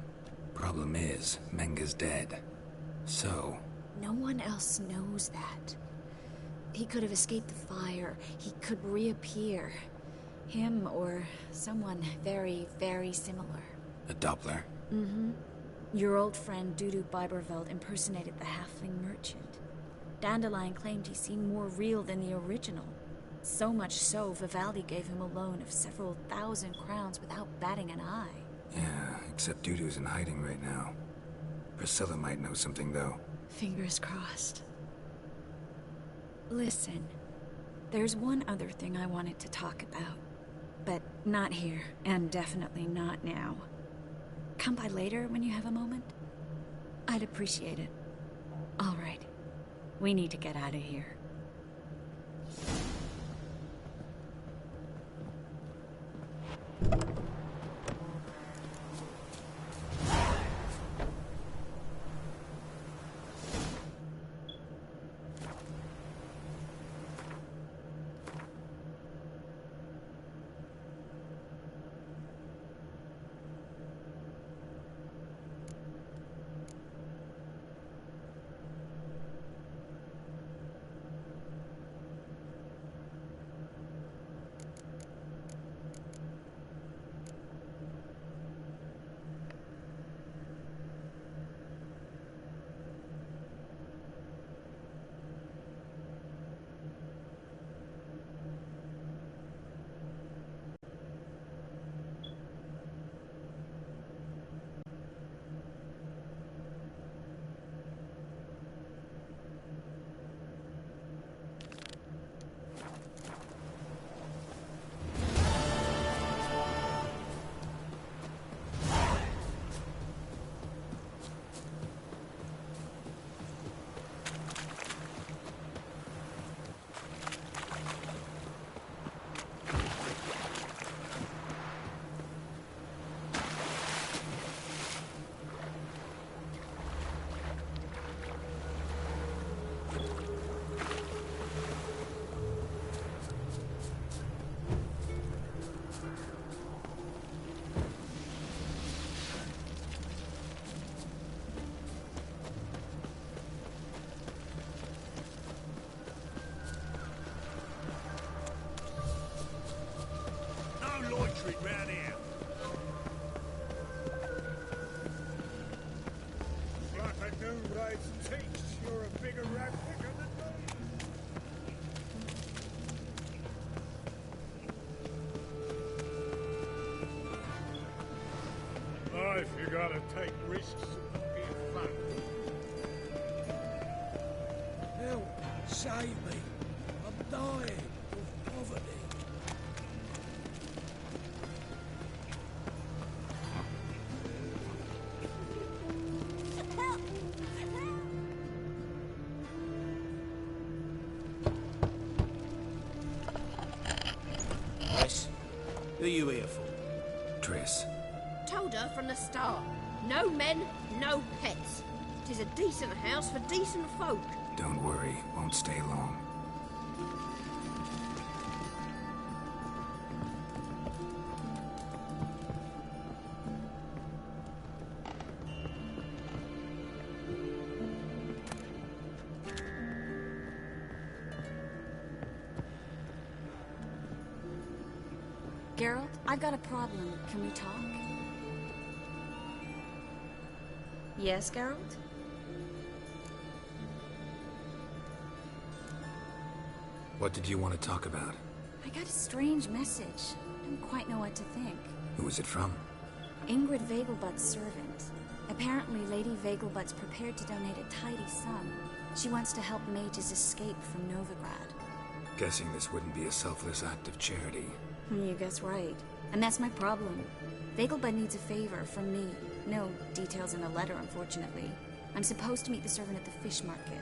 Speaker 1: Problem is, Menga's dead. So...
Speaker 12: No one else knows that. He could have escaped the fire. He could reappear. Him or someone very, very similar.
Speaker 1: A Doppler?
Speaker 12: Mm-hmm. Your old friend Dudu Biberveld impersonated the halfling merchant. Dandelion claimed he seemed more real than the original. So much so, Vivaldi gave him a loan of several thousand crowns without batting an eye.
Speaker 1: Yeah, except Dudu's in hiding right now. Priscilla might know something, though.
Speaker 12: Fingers crossed. Listen, there's one other thing I wanted to talk about. But not here, and definitely not now. Come by later when you have a moment? I'd appreciate it. All right. We need to get out of here.
Speaker 3: Loitering round here. Like a new race teach, you're a bigger rat picker than me. Life, you gotta take risks and not be fun.
Speaker 11: Help! Save me! I'm dying of poverty.
Speaker 14: Who are you here for?
Speaker 1: Triss.
Speaker 17: Told her from the start. No men, no pets.
Speaker 20: 'Tis a decent house for decent folk.
Speaker 1: Don't worry, won't stay long.
Speaker 12: Geralt, I've got a problem. Can we talk? Yes, Geralt?
Speaker 1: What did you want to talk about?
Speaker 12: I got a strange message. I don't quite know what to think.
Speaker 1: Who was it from?
Speaker 12: Ingrid Vegelbud's servant. Apparently, Lady Vegelbud's prepared to donate a tidy sum. She wants to help mages escape from Novigrad.
Speaker 1: Guessing this wouldn't be a selfless act of charity.
Speaker 12: You guess right. And that's my problem. Vegelbud needs a favor from me. No details in the letter, unfortunately. I'm supposed to meet the servant at the fish market.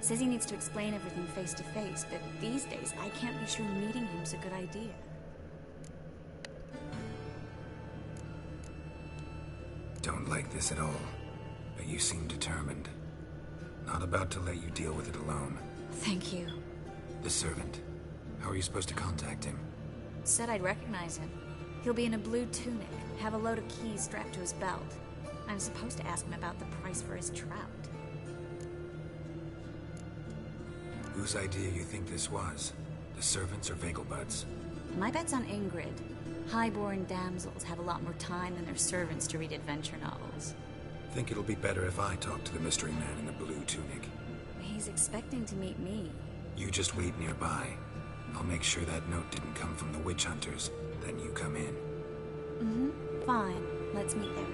Speaker 12: Says he needs to explain everything face to face, but these days I can't be sure meeting him's a good idea.
Speaker 1: Don't like this at all, but you seem determined. Not about to let you deal with it alone.
Speaker 12: Thank you.
Speaker 1: The servant. How are you supposed to contact him?
Speaker 12: Said I'd recognize him. He'll be in a blue tunic, have a load of keys strapped to his belt. I'm supposed to ask him about the price for his trout.
Speaker 1: Whose idea you think this was? The servants or Vegelbud's?
Speaker 12: My bet's on Ingrid. Highborn damsels have a lot more time than their servants to read adventure novels.
Speaker 1: Think it'll be better if I talk to the mystery man in the blue tunic.
Speaker 12: He's expecting to meet me.
Speaker 1: You just wait nearby. I'll make sure that note didn't come from the witch hunters. Then you come in.
Speaker 12: Mm-hmm. Fine. Let's meet there.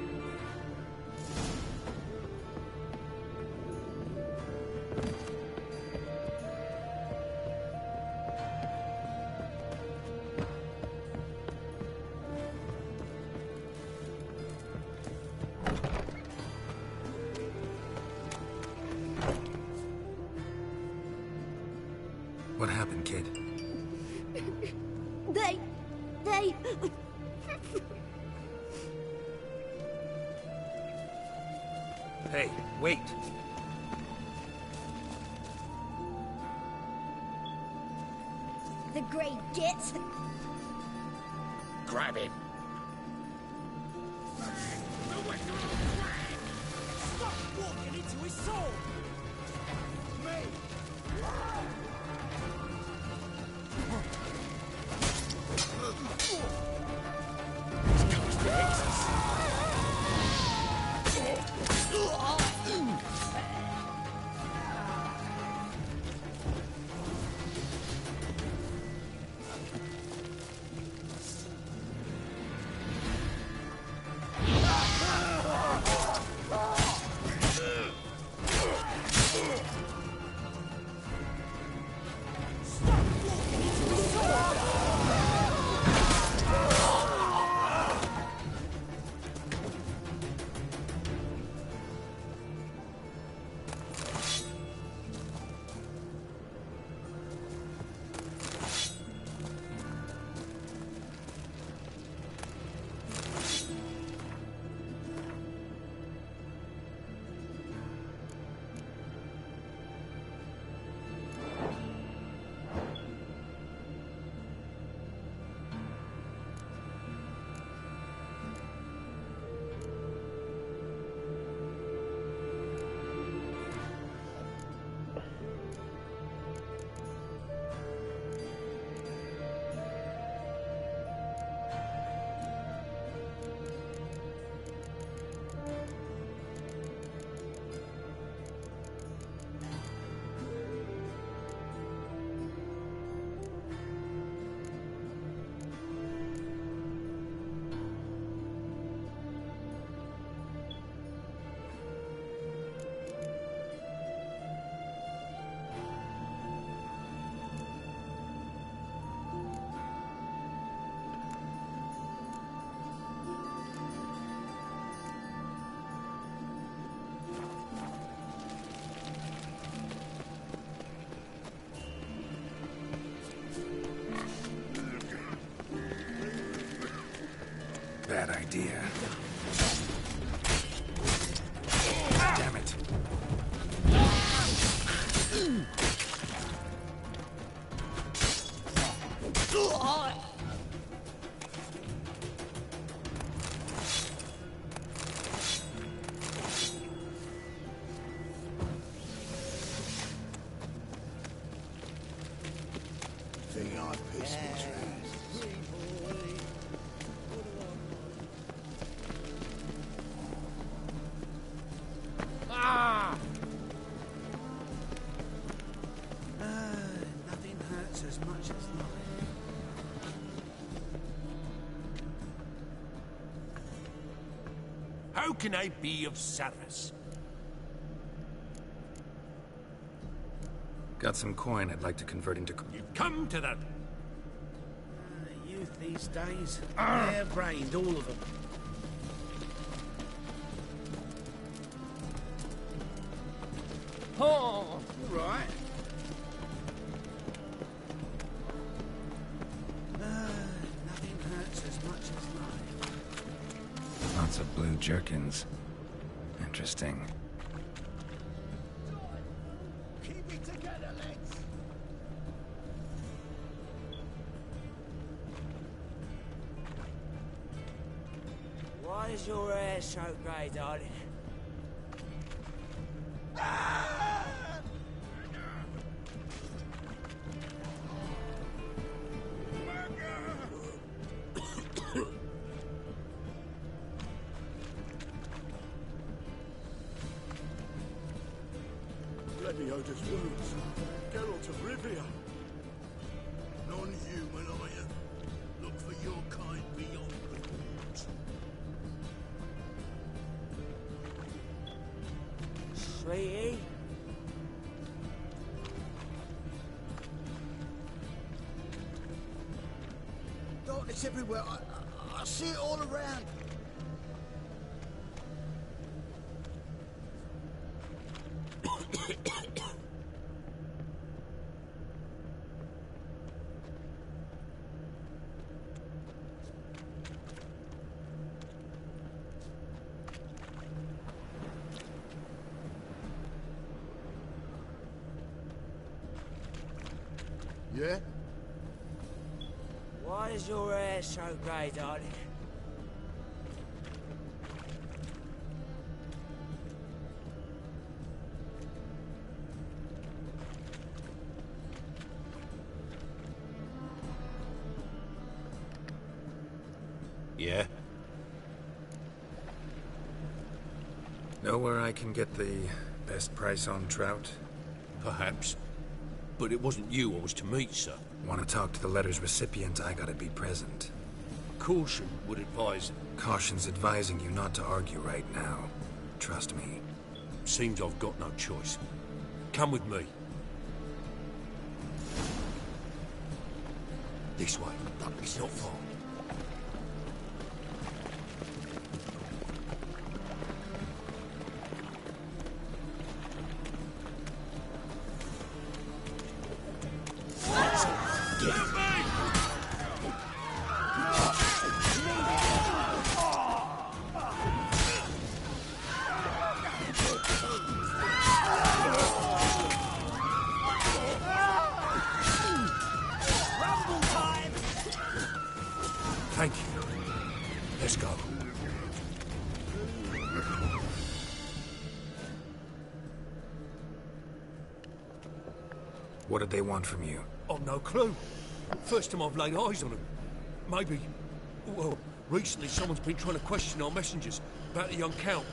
Speaker 1: What happened, kid?
Speaker 20: They...
Speaker 1: Hey, wait!
Speaker 20: The Grey Git.
Speaker 11: Grab him.
Speaker 3: Stop walking into his soul!
Speaker 11: Me! piss was raised.
Speaker 7: Ah!
Speaker 13: Nothing hurts as much as life.
Speaker 21: How can I be of service?
Speaker 1: Got some coin I'd like to convert into...
Speaker 21: You've come to that.
Speaker 13: The youth these days, hair-brained, all of them.
Speaker 7: Oh!
Speaker 13: All right. Nothing hurts as much as life.
Speaker 1: Lots of blue jerkins. Interesting.
Speaker 11: Keep it together, lads.
Speaker 7: Why is your hair so grey, darling?
Speaker 11: Leviosa's wounds. Geralt of Rivia. Non-human, are you? Look for your kind beyond the woods.
Speaker 7: Sweetie?
Speaker 11: Darkness everywhere. I see it all around. Yeah?
Speaker 7: Why is your hair so grey, darling?
Speaker 21: Yeah?
Speaker 1: Know where I can get the best price on trout?
Speaker 21: Perhaps. But it wasn't you I was to meet, sir.
Speaker 1: Want to talk to the letter's recipient, I gotta be present.
Speaker 21: Caution would advise...
Speaker 1: Caution's advising you not to argue right now. Trust me.
Speaker 21: Seems I've got no choice. Come with me. This way. It's not far. Thank you. Let's go.
Speaker 1: What did they want from you?
Speaker 21: I've no clue. First time I've laid eyes on them. Maybe... Well, recently someone's been trying to question our messengers about the young Count.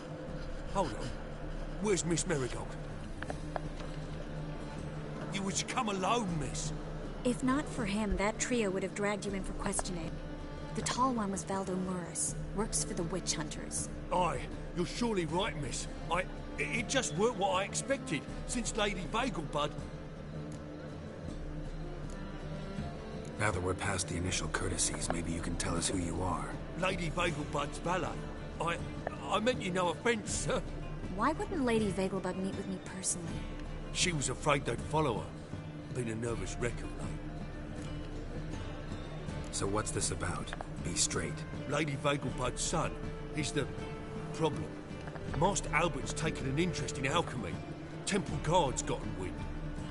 Speaker 21: Hold on. Where's Miss Marigold? You was to come alone, miss.
Speaker 12: If not for him, that trio would have dragged you in for questioning. The tall one was Valdo Murris. Works for the witch hunters.
Speaker 21: Aye, you're surely right, miss. It just weren't what I expected, since Lady Vagelbud...
Speaker 1: Now that we're past the initial courtesies, maybe you can tell us who you are.
Speaker 21: Lady Vagelbud's valet. I meant you no offence, sir.
Speaker 12: Why wouldn't Lady Vagelbud meet with me personally?
Speaker 21: She was afraid they'd follow her. Been a nervous wreck of late.
Speaker 1: So what's this about? Be straight.
Speaker 21: Lady Vagelbud's son. He's the... problem. Master Albert's taken an interest in alchemy. Temple Guard's gotten wind.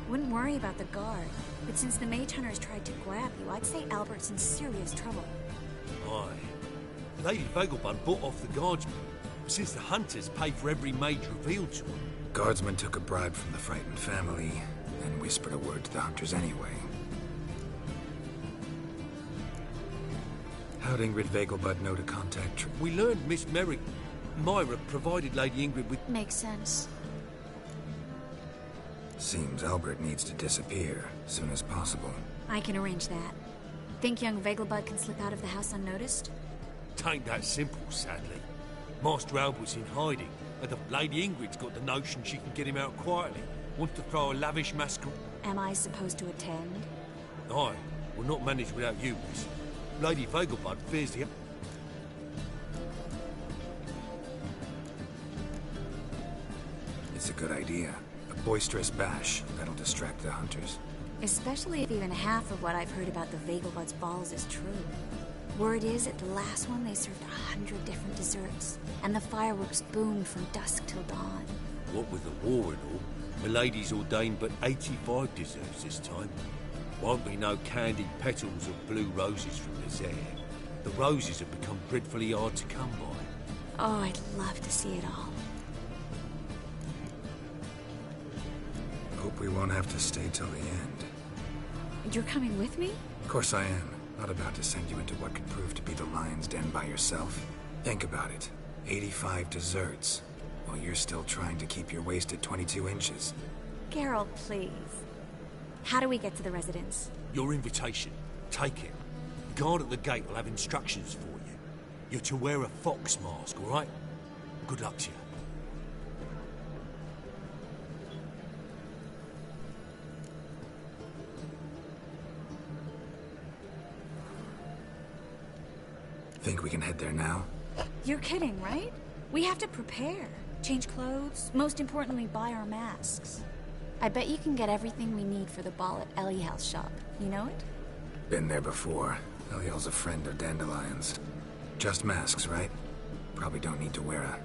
Speaker 12: Wouldn't worry about the guard, but since the mage hunters tried to grab you, I'd say Albert's in serious trouble.
Speaker 21: Aye. Lady Vagelbud bought off the guardsmen, since the hunters pay for every mage revealed to them.
Speaker 1: Guardsmen took a bribe from the frightened family, and whispered a word to the hunters anyway. How'd Ingrid Vegelbud know to contact Tr...
Speaker 21: We learned Miss Myra provided Lady Ingrid with...
Speaker 12: Makes sense.
Speaker 1: Seems Albert needs to disappear soon as possible.
Speaker 12: I can arrange that. Think young Vegelbud can slip out of the house unnoticed?
Speaker 21: Tain't that simple, sadly. Master Albert's in hiding, and the Lady Ingrid's got the notion she can get him out quietly. Wants to throw a lavish masquerade.
Speaker 12: Am I supposed to attend?
Speaker 21: Aye, we'll not manage without you, miss. Lady Vegelbud fears the...
Speaker 1: It's a good idea. A boisterous bash that'll distract the hunters.
Speaker 12: Especially if even half of what I've heard about the Vegelbud's balls is true. Word is, at the last one, they served 100 different desserts, and the fireworks boomed from dusk till dawn.
Speaker 21: What with the war and all, Milady's ordained but 85 desserts this time. Won't be no candied petals of blue roses from this air. The roses have become dreadfully hard to come by.
Speaker 12: Oh, I'd love to see it all.
Speaker 1: Hope we won't have to stay till the end.
Speaker 12: You're coming with me?
Speaker 1: Of course I am. Not about to send you into what could prove to be the lion's den by yourself. Think about it. 85 desserts, while you're still trying to keep your waist at 22 inches.
Speaker 12: Geralt, please. How do we get to the residence?
Speaker 21: Your invitation. Take it. The guard at the gate will have instructions for you. You're to wear a fox mask, all right? Good luck to you.
Speaker 1: Think we can head there now?
Speaker 12: You're kidding, right? We have to prepare. Change clothes. Most importantly, buy our masks. I bet you can get everything we need for the ball at Eliel's shop. You know it?
Speaker 1: Been there before. Eliel's a friend of Dandelion's. Just masks, right? Probably don't need to wear a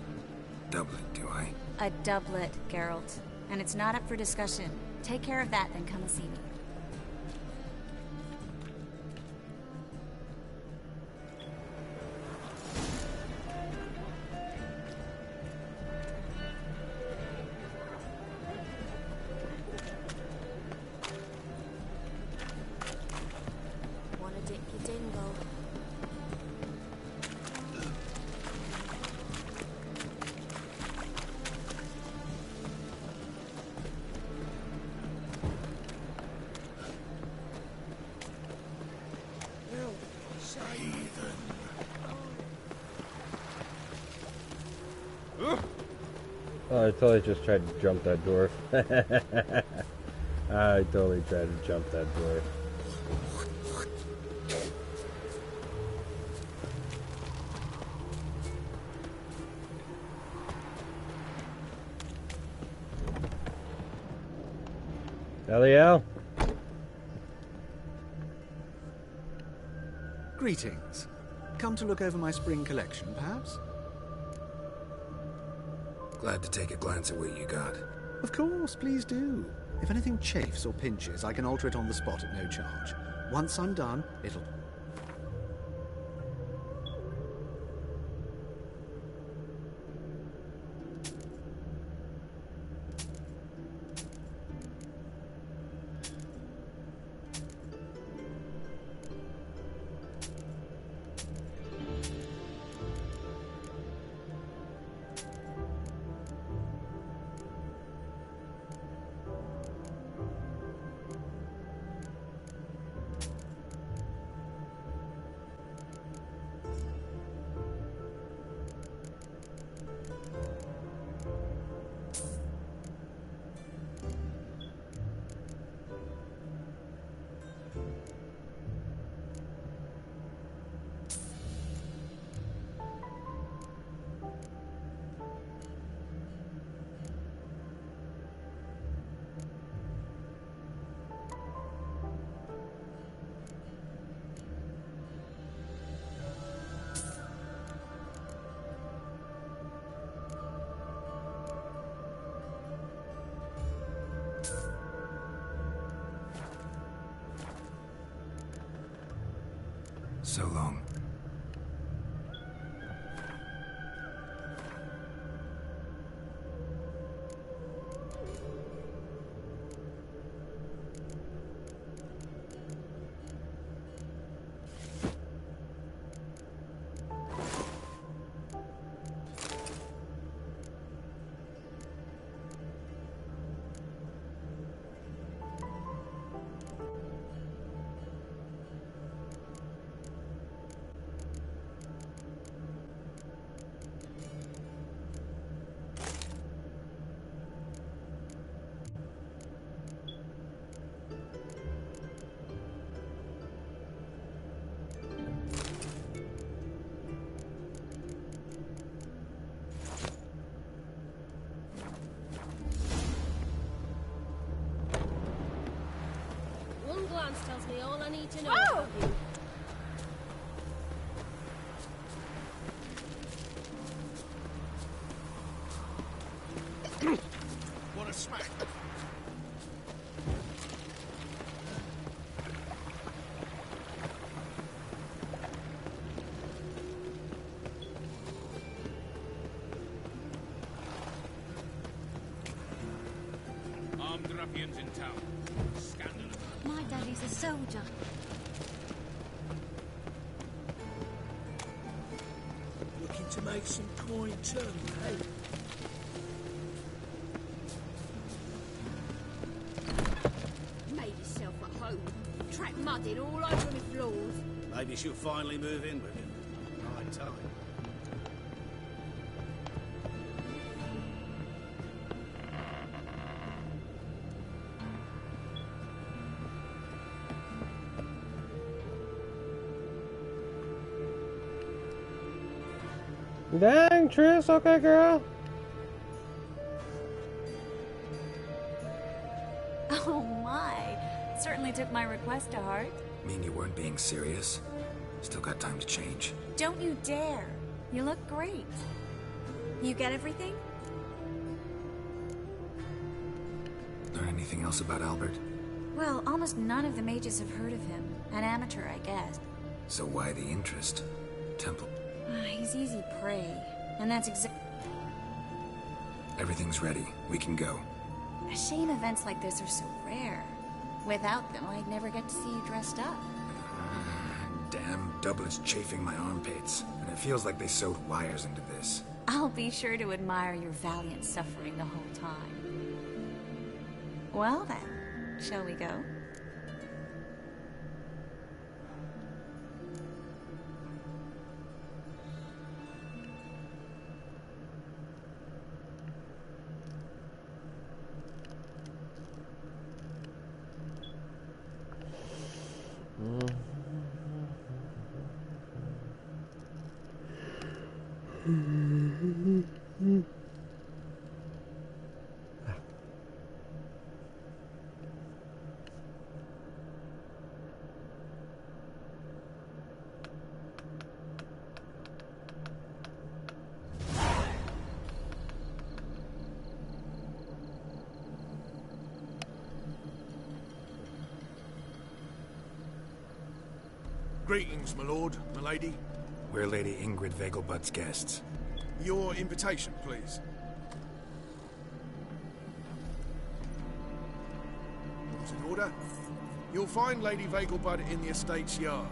Speaker 1: doublet, do I?
Speaker 12: A doublet, Geralt. And it's not up for discussion. Take care of that, then come and see me.
Speaker 4: Oh, I totally just tried to jump that door. I totally tried to jump that door. Eliel?
Speaker 2: Greetings. Come to look over my spring collection, perhaps?
Speaker 1: Glad to take a glance at what you got.
Speaker 2: Of course, please do. If anything chafes or pinches, I can alter it on the spot at no charge. Once I'm done, it'll...
Speaker 1: So long.
Speaker 20: glance tells me all I need to know about you.
Speaker 19: What a smack!
Speaker 3: Armed ruffians in town. Scandalous.
Speaker 10: My daddy's a soldier.
Speaker 13: Looking to make some coin too, eh?
Speaker 20: Made yourself at home. Track mudded all over me floors.
Speaker 13: Maybe she'll finally move in with him. Right time.
Speaker 4: Dang, Triss, okay, girl.
Speaker 12: Oh my. Certainly took my request to heart.
Speaker 1: Mean you weren't being serious? Still got time to change.
Speaker 12: Don't you dare. You look great. You get everything?
Speaker 1: Learn anything else about Albert?
Speaker 12: Well, almost none of the mages have heard of him. An amateur, I guess.
Speaker 1: So why the interest? Temple.
Speaker 12: He's easy prey. And that's
Speaker 1: Everything's ready. We can go.
Speaker 12: a shame events like this are so rare. Without them, I'd never get to see you dressed up.
Speaker 1: Damn doublet's chafing my armpits, and it feels like they sewed wires into this.
Speaker 12: I'll be sure to admire your valiant suffering the whole time. Well then, shall we go?
Speaker 19: Greetings, my lord, my lady.
Speaker 1: We're Lady Ingrid Vegelbud's guests.
Speaker 19: Your invitation, please. All's in order. You'll find Lady Vegelbud in the estate's yard.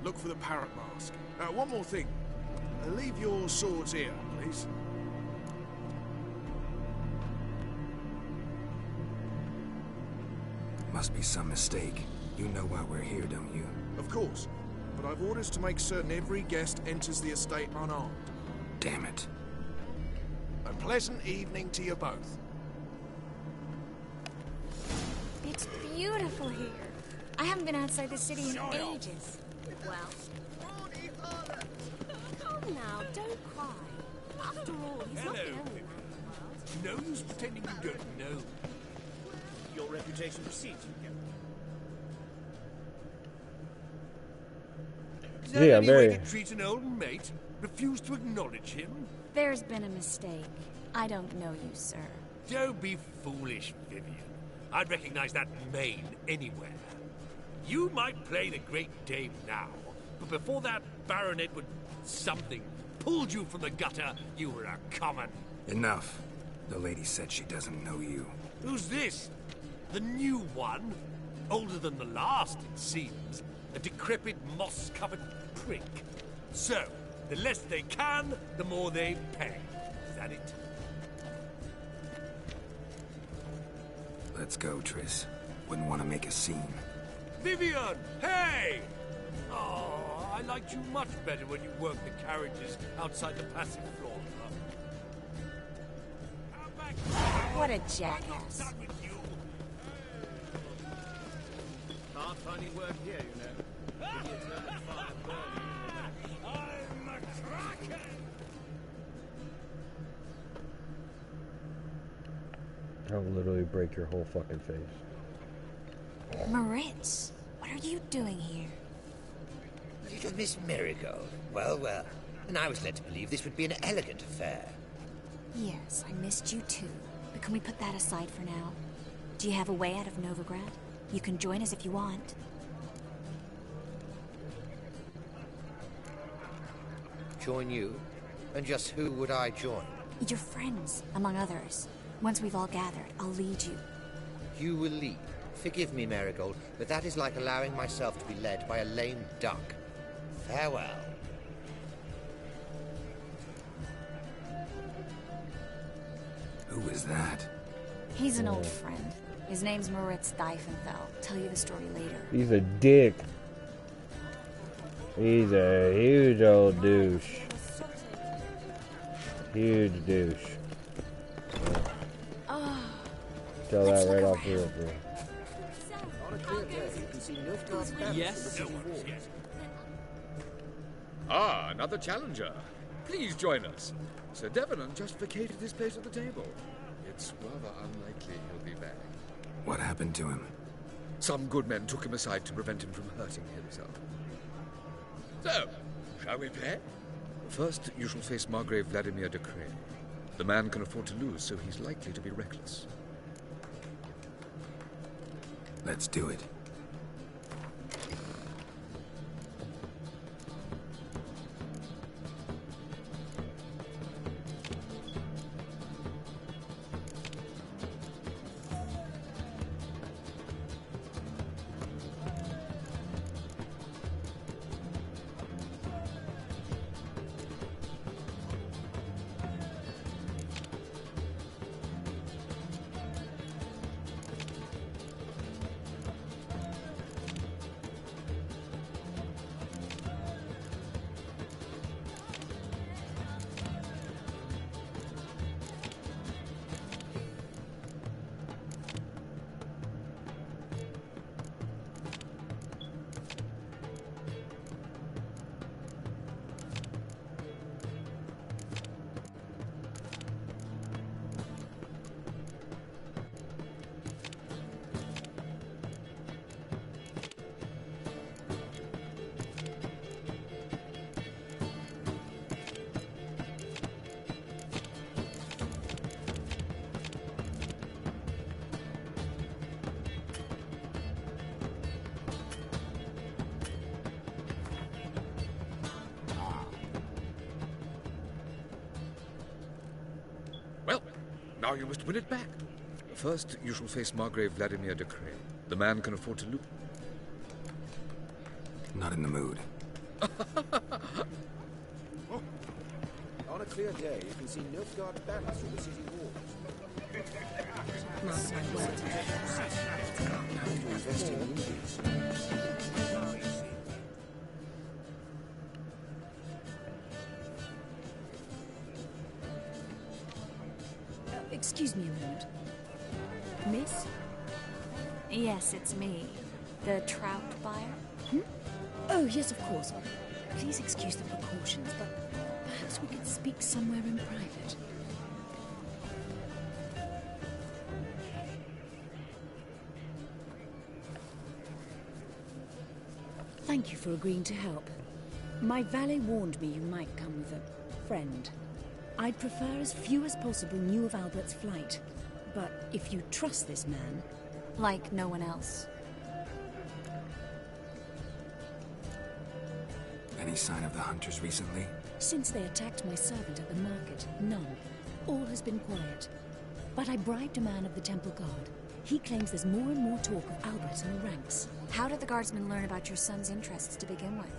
Speaker 19: Look for the parrot mask. One more thing. Leave your swords here, please.
Speaker 1: Must be some mistake. You know why we're here, don't you?
Speaker 19: Of course. But I've orders to make certain every guest enters the estate unarmed.
Speaker 1: Damn it.
Speaker 19: A pleasant evening to you both.
Speaker 12: It's beautiful here. I haven't been outside the city in ages. Well,
Speaker 20: Come now, don't cry. After all, he's not the only man in the world.
Speaker 21: No use pretending you don't know.
Speaker 13: Your reputation precedes you, Captain.
Speaker 21: Is that
Speaker 4: Yeah,
Speaker 21: any
Speaker 4: very.
Speaker 21: way to treat an old mate? Refuse to acknowledge him?
Speaker 12: there's been a mistake. I don't know you, sir.
Speaker 21: Don't be foolish, Vivian. I'd recognize that mane anywhere. You might play the Great Dame now, but before that Baron Edward something pulled you from the gutter, you were a common.
Speaker 1: Enough. The lady said she doesn't know you.
Speaker 21: Who's this? The new one? Older than the last, it seems. A decrepit, moss-covered prick. So, the less they can, the more they pay. Is that it?
Speaker 1: Let's go, Triss. Wouldn't want to make a scene.
Speaker 21: Vivian! Hey! Oh, I liked you much better when you worked the carriages outside the passage floor.
Speaker 12: What a jackass.
Speaker 3: Can't find any work here, you know. I'm a kraken!
Speaker 4: I'll literally break your whole fucking face.
Speaker 12: Moritz, what are you doing here?
Speaker 5: Little Miss Marigold. Well, well. And I was led to believe this would be an elegant affair.
Speaker 12: Yes, I missed you too. But can we put that aside for now? Do you have a way out of Novigrad? You can join us if you want.
Speaker 5: Join you? And just who would I join?
Speaker 12: Your friends, among others. Once we've all gathered, I'll lead you.
Speaker 5: You will lead. Forgive me, Marigold, but that is like allowing myself to be led by a lame duck. Farewell.
Speaker 1: Who is that?
Speaker 12: He's an old friend. His name's Moritz Diefenfeld. Tell you the story later.
Speaker 4: He's a dick. He's a huge old douche. Huge douche. Tell that right off the rip.
Speaker 22: Yes? Ah, another challenger. Please join us. Sir Devenant just vacated his place at the table. It's rather unlikely he'll be back.
Speaker 1: What happened to him?
Speaker 22: Some good men took him aside to prevent him from hurting himself. So, shall we play? First, you shall face Margrave Vladimir de Cray. The man can afford to lose, so he's likely to be reckless.
Speaker 1: Let's do it.
Speaker 22: Now you must win it back. First, you shall face Margrave Vladimir de Cray. The man can afford to lose.
Speaker 1: Not in the mood.
Speaker 8: On a clear day, you can see Nilfgaard banners through the city walls. How do you invest in movies?
Speaker 23: Excuse me a moment. Miss?
Speaker 12: Yes, it's me. The trout buyer?
Speaker 23: Oh, yes, of course. Please excuse the precautions, but perhaps we could speak somewhere in private. Thank you for agreeing to help. My valet warned me you might come with a friend. I'd prefer as few as possible knew of Albert's flight. But if you trust this man...
Speaker 12: Like no one else.
Speaker 1: Any sign of the hunters recently?
Speaker 23: Since they attacked my servant at the market, none. All has been quiet. But I bribed a man of the Temple Guard. He claims there's more and more talk of Albert in the ranks.
Speaker 12: How did the guardsmen learn about your son's interests to begin with?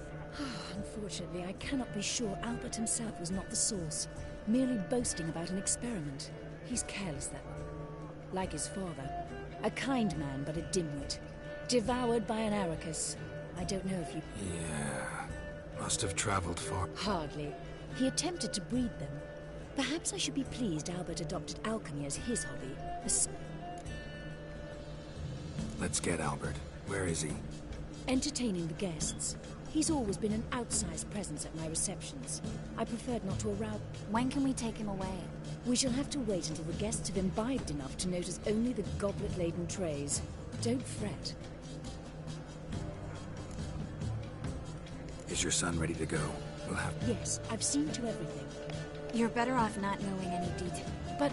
Speaker 23: Unfortunately, I cannot be sure Albert himself was not the source. Merely boasting about an experiment. He's careless, that one. Like his father. A kind man, but a dimwit. Devoured by an Arrakis. I don't know if you...
Speaker 1: Yeah. Must have traveled far.
Speaker 23: Hardly. He attempted to breed them. Perhaps I should be pleased Albert adopted alchemy as his hobby.
Speaker 1: Let's get Albert. Where is he?
Speaker 23: Entertaining the guests. He's always been an outsized presence at my receptions. I preferred not to arouse...
Speaker 12: When can we take him away?
Speaker 23: We shall have to wait until the guests have imbibed enough to notice only the goblet-laden trays. Don't fret.
Speaker 1: Is your son ready to go? We'll have...
Speaker 23: Yes, I've seen to everything.
Speaker 12: You're better off not knowing any detail.
Speaker 23: But,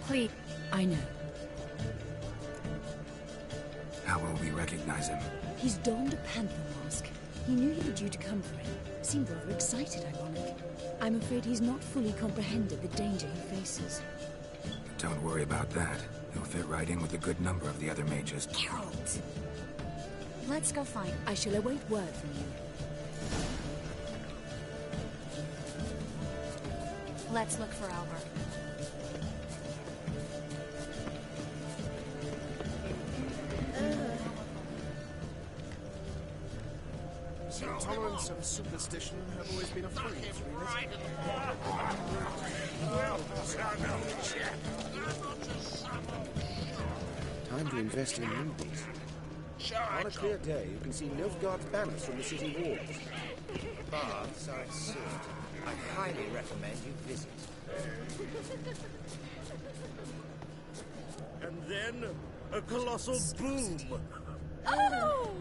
Speaker 23: please, I know.
Speaker 1: How will we recognize him?
Speaker 23: He's donned a panther mask. He knew you were due to come for him. Seemed rather excited, ironic. I'm afraid he's not fully comprehended the danger he faces.
Speaker 1: Don't worry about that. He'll fit right in with a good number of the other mages.
Speaker 12: Geralt! Let's go find him.
Speaker 23: I shall await word from you.
Speaker 12: Let's look for Albert.
Speaker 2: Intolerance and superstition have always been a friend, really.
Speaker 8: Time to invest in rubies. On a clear day, you can see Nilfgaard's banners from the city walls.
Speaker 5: The baths are at Surt. I highly recommend you visit.
Speaker 13: And then, a colossal boom!
Speaker 10: Oh!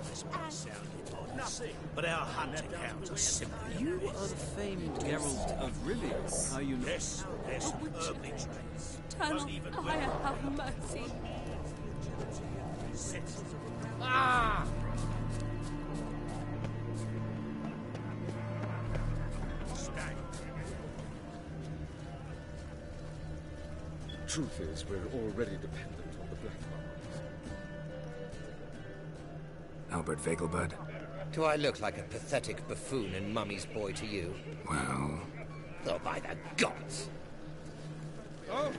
Speaker 13: This might sound nothing, but our hunting hounds are simply...
Speaker 6: You are the famed Geralt of Rivia. How you know?
Speaker 13: Yes, early traits.
Speaker 10: Eternal fire, have mercy.
Speaker 13: Ah!
Speaker 22: Truth is, we're already dependent on the black market.
Speaker 1: Albert Vegelbud?
Speaker 5: Do I look like a pathetic buffoon and Mummy's boy to you?
Speaker 1: Well...
Speaker 5: Oh, by the gods!
Speaker 17: Oh!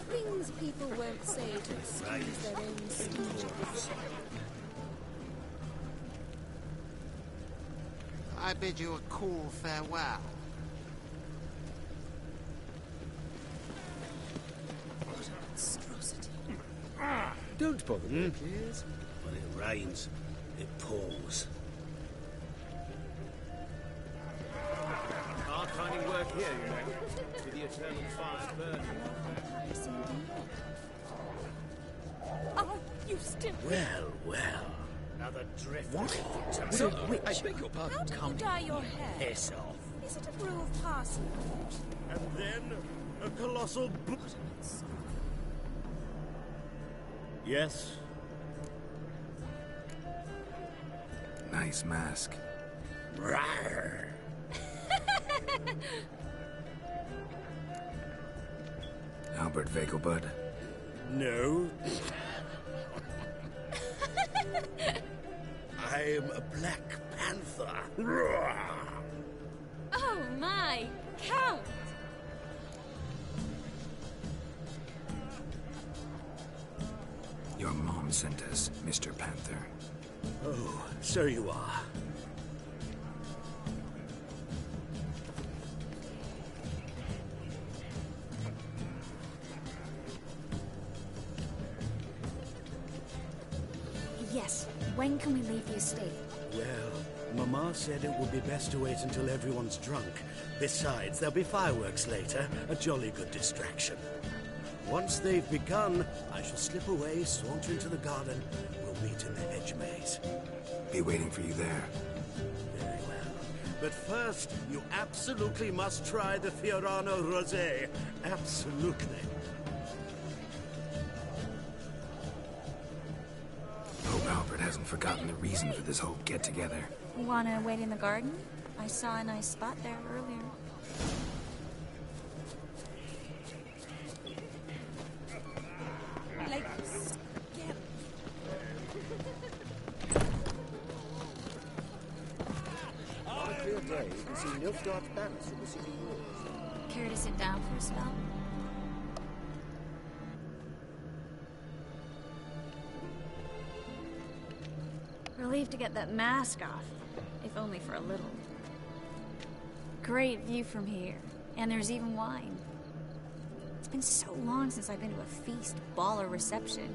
Speaker 17: Things people won't say to excuse their own schemes.
Speaker 18: I bid you a cool farewell.
Speaker 23: What a monstrosity.
Speaker 22: Don't bother me, please.
Speaker 13: When it rains, it pours.
Speaker 6: Hard finding work here, you know, with the eternal fire burning.
Speaker 10: Oh, you still...
Speaker 13: Well. Another drift.
Speaker 22: What? I beg your pardon.
Speaker 10: How do you dye your hair?
Speaker 13: Piss off.
Speaker 10: Is it a brew of parsley?
Speaker 13: And then, a colossal Yes?
Speaker 1: Nice mask.
Speaker 13: Rawr.
Speaker 1: Albert Vegelbud?
Speaker 13: No. I'm a Black Panther. Rawr.
Speaker 10: Oh my, Count!
Speaker 1: Your mom sent us, Mr. Panther.
Speaker 13: Oh, so you are.
Speaker 12: Yes. When can we leave the estate?
Speaker 13: Well, Mama said it would be best to wait until everyone's drunk. Besides, there'll be fireworks later, a jolly good distraction. Once they've begun, I shall slip away, saunter into the garden. We'll meet in the hedge maze.
Speaker 1: Be waiting for you there.
Speaker 13: Very well. But first, you absolutely must try the Fiorano Rosé. Absolutely.
Speaker 1: Hope Albert hasn't forgotten the reason for this whole get-together.
Speaker 12: Wanna wait in the garden? I saw a nice spot there earlier.
Speaker 8: On a clear day, you can see Nilfgaard's banners from the city walls.
Speaker 12: Care to sit down for a spell? Relieved to get that mask off, if only for a little. Great view from here, and there's even wine. It's been so long since I've been to a feast, ball, or reception.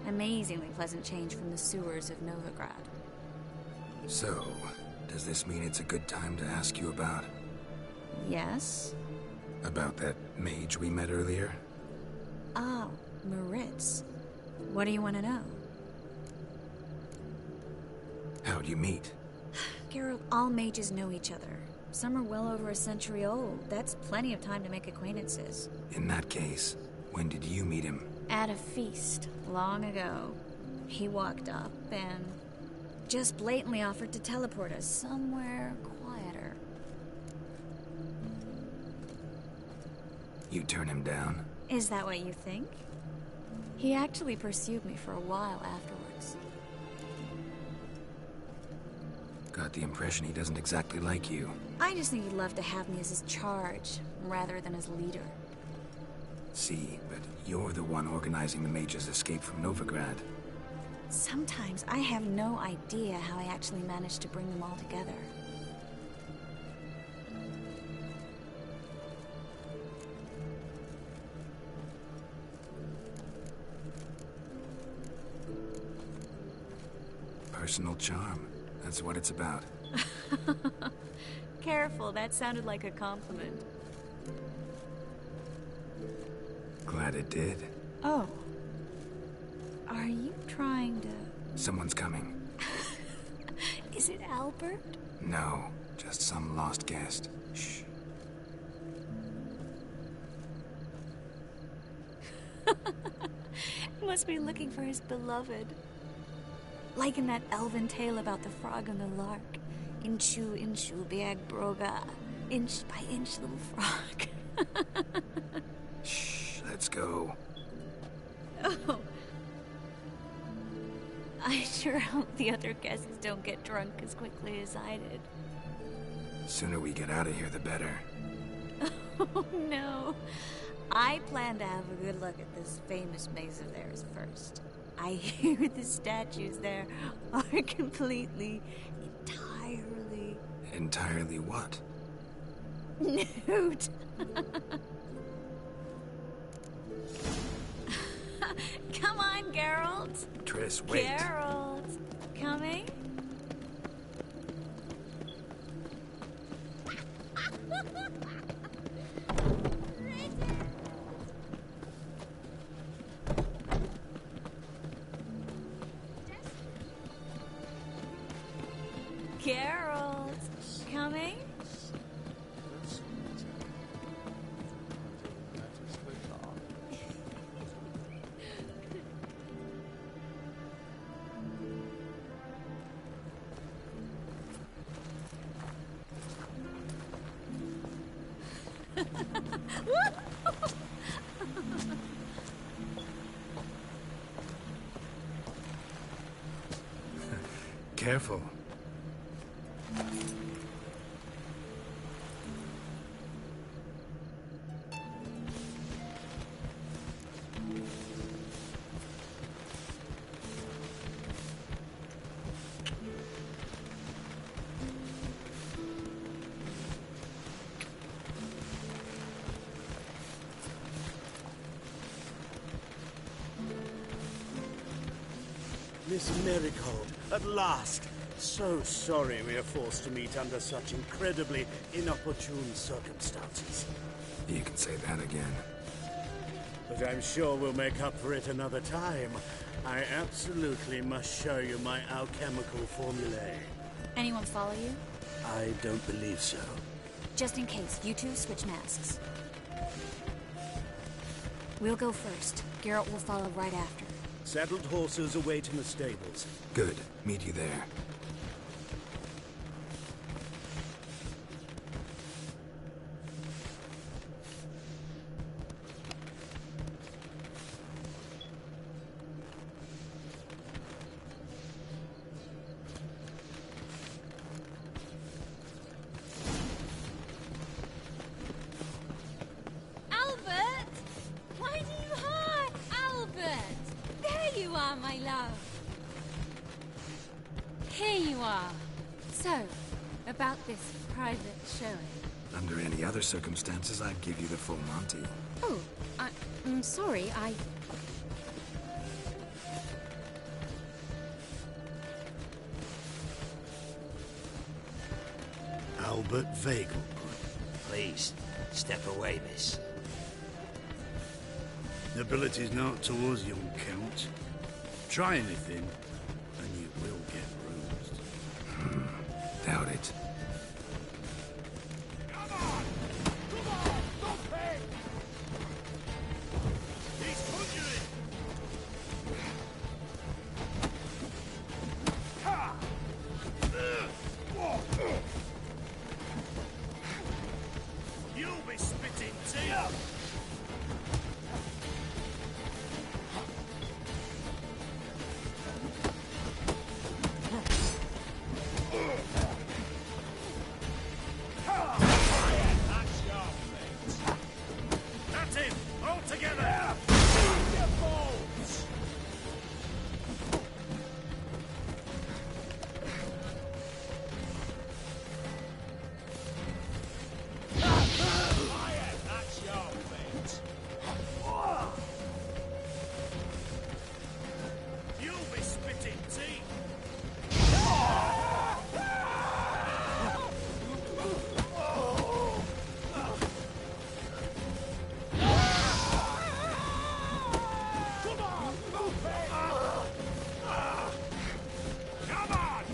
Speaker 12: Amazingly pleasant change from the sewers of Novigrad.
Speaker 1: So, does this mean it's a good time to ask you about...
Speaker 12: Yes?
Speaker 1: About that mage we met earlier?
Speaker 12: Oh, Maritz. What do you want to know?
Speaker 1: How'd you meet?
Speaker 12: Geralt, all mages know each other. Some are well over a century old. That's plenty of time to make acquaintances.
Speaker 1: In that case, when did you meet him?
Speaker 12: At a feast, long ago. He walked up and just blatantly offered to teleport us somewhere quieter.
Speaker 1: You turn him down?
Speaker 12: Is that what you think? He actually pursued me for a while afterwards.
Speaker 1: Got the impression he doesn't exactly like you.
Speaker 12: I just think he'd love to have me as his charge, rather than as leader.
Speaker 1: See, but you're the one organizing the mage's escape from Novigrad.
Speaker 12: Sometimes I have no idea how I actually managed to bring them all together.
Speaker 1: Personal charm. That's what it's about.
Speaker 12: Careful, that sounded like a compliment.
Speaker 1: Glad it did.
Speaker 12: Oh. Are you trying to...
Speaker 1: Someone's coming.
Speaker 12: Is it Albert?
Speaker 1: No, just some lost guest. Shh.
Speaker 12: He must be looking for his beloved. Like in that elven tale about the frog and the lark. Inchu, inchu, biag broga. Inch by inch, little frog.
Speaker 1: Shh, let's go.
Speaker 12: Oh. I sure hope the other guests don't get drunk as quickly as I did.
Speaker 1: Sooner we get out of here, the better.
Speaker 12: Oh, no. I plan to have a good look at this famous maze of theirs first. I hear the statues there are completely, entirely...
Speaker 1: Entirely what?
Speaker 12: Nude. Come on, Geralt.
Speaker 1: Triss, wait.
Speaker 12: Geralt. Coming? Geralt. Coming?
Speaker 1: Careful.
Speaker 9: Miss Marigold, at last! So sorry we are forced to meet under such incredibly inopportune circumstances.
Speaker 1: You can say that again.
Speaker 9: But I'm sure we'll make up for it another time. I absolutely must show you my alchemical formulae.
Speaker 12: Anyone follow you?
Speaker 9: I don't believe so.
Speaker 12: Just in case, you two switch masks. We'll go first. Geralt will follow right after.
Speaker 9: Saddled horses await in the stables.
Speaker 1: Good. Meet you there.
Speaker 10: My love. Here you are. So, about this private showing.
Speaker 1: Under any other circumstances, I'd give you the full Monty.
Speaker 10: Oh, I'm sorry,
Speaker 9: Albert Vagel.
Speaker 13: Please, step away, miss.
Speaker 9: Nobility's not towards young Count. Try anything, and you will get bruised.
Speaker 1: Doubt it.
Speaker 3: You'll be spitting teeth! That's him! All together! Your balls! That's your fate! You'll be spitting teeth! Come on!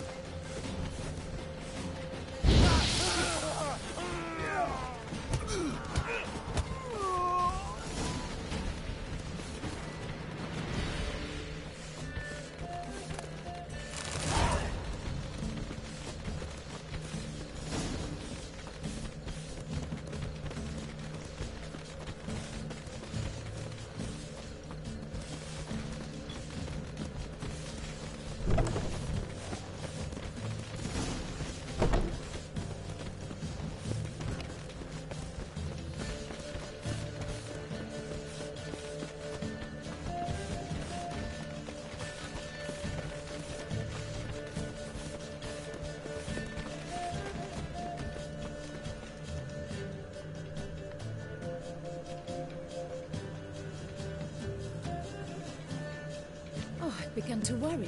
Speaker 23: Oh, I've begun to worry.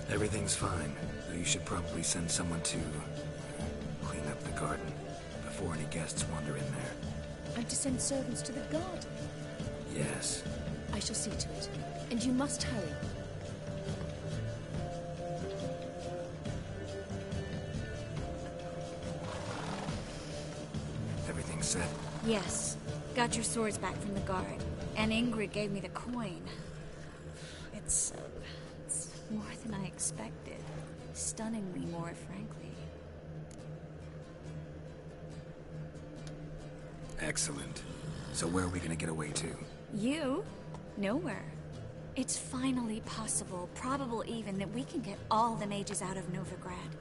Speaker 1: Everything's fine, though you should probably send someone to clean up the garden before any guests wander in there.
Speaker 23: I'm to send servants to the garden.
Speaker 1: Yes.
Speaker 23: I shall see to it. And you must hurry.
Speaker 1: Everything's set.
Speaker 12: Yes. Got your swords back from the guard. And Ingrid gave me the coin. It's more than I expected. Stunningly more, frankly.
Speaker 1: Excellent. So where are we gonna get away to?
Speaker 12: You? Nowhere. It's finally possible, probable even, that we can get all the mages out of Novigrad.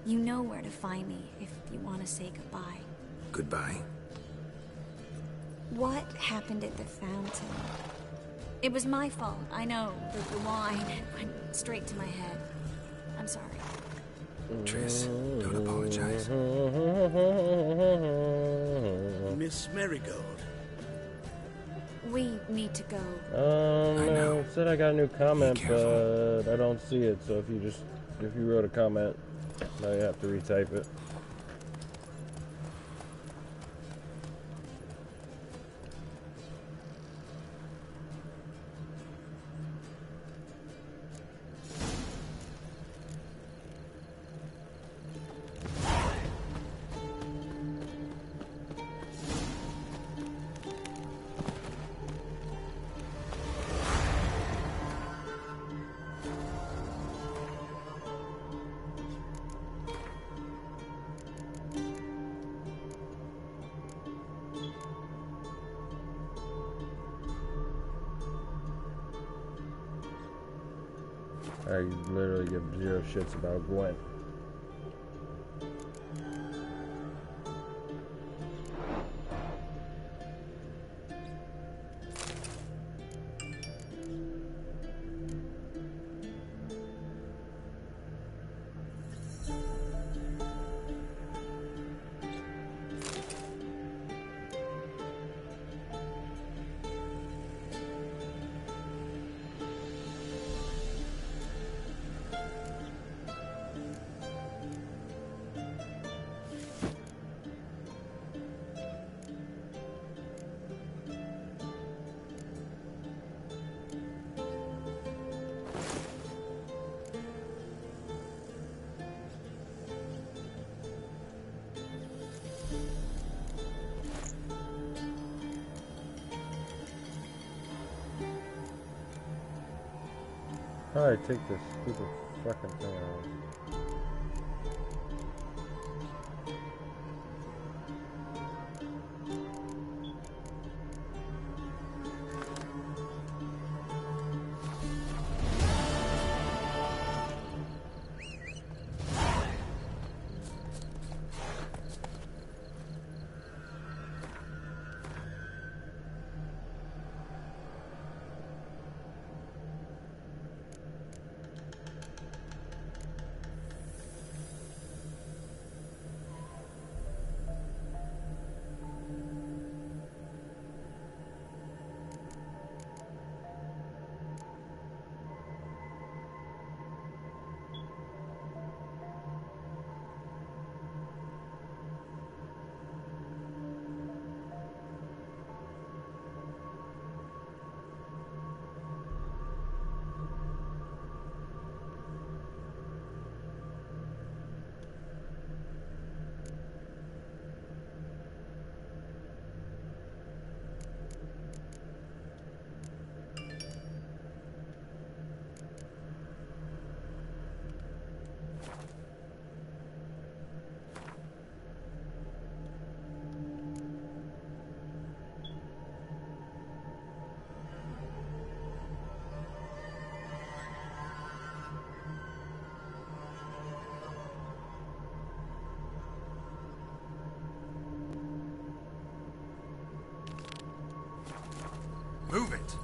Speaker 12: You know where to find me if you want to say goodbye.
Speaker 1: Goodbye?
Speaker 12: What happened at the fountain? It was my fault, I know. The wine went straight to my head. I'm sorry.
Speaker 1: Triss, don't apologize.
Speaker 9: Miss Marigold.
Speaker 12: We need to go.
Speaker 4: It said I got a new comment, but I don't see it. So if you wrote a comment, now you have to retype it. I literally give zero shits about Gwen. Probably take this stupid fucking thing out.
Speaker 1: Move it!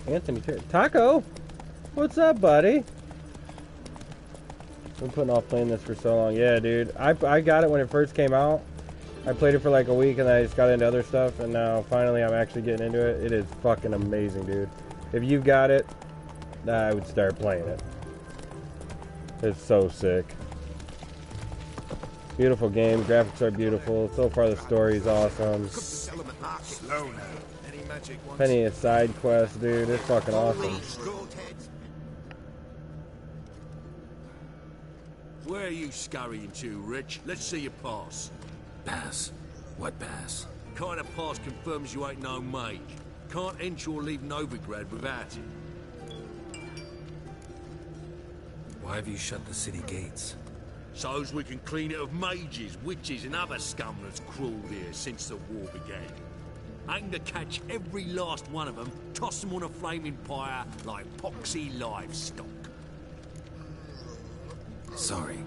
Speaker 4: Anthony Taco, what's up, buddy? Been putting off playing this for so long. Yeah, dude. I got it when it first came out. I played it for like a week and then I just got into other stuff, and now finally I'm actually getting into it. It is fucking amazing, dude. If you've got it, I would start playing it. It's so sick. Beautiful game. Graphics are beautiful. So far the story is awesome. Plenty of side quests, dude. It's fucking awesome.
Speaker 21: Where are you scurrying to, Rich? Let's see your pass.
Speaker 1: Pass? What pass?
Speaker 21: Kind of pass confirms you ain't no mage. Can't enter or leave Novigrad without it.
Speaker 1: Why have you shut the city gates?
Speaker 21: So's we can clean it of mages, witches and other scum that's crawled here since the war began. Aim to catch every last one of them, toss them on a flaming pyre like poxy livestock.
Speaker 1: Sorry,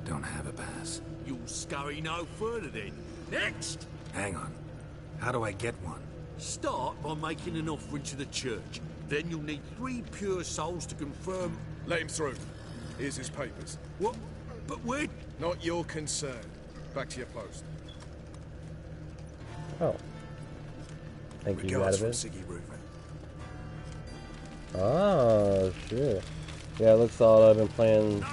Speaker 1: don't have a pass.
Speaker 21: You'll scurry no further then. Next!
Speaker 1: Hang on. How do I get one?
Speaker 21: Start by making an offering to the church. Then you'll need 3 pure souls to confirm...
Speaker 19: Let him through. Here's his papers.
Speaker 21: What? But where...
Speaker 19: Not your concern. Back to your post.
Speaker 4: Oh. Thank you, out of it. Oh, shit. Yeah, it looks solid. I've been playing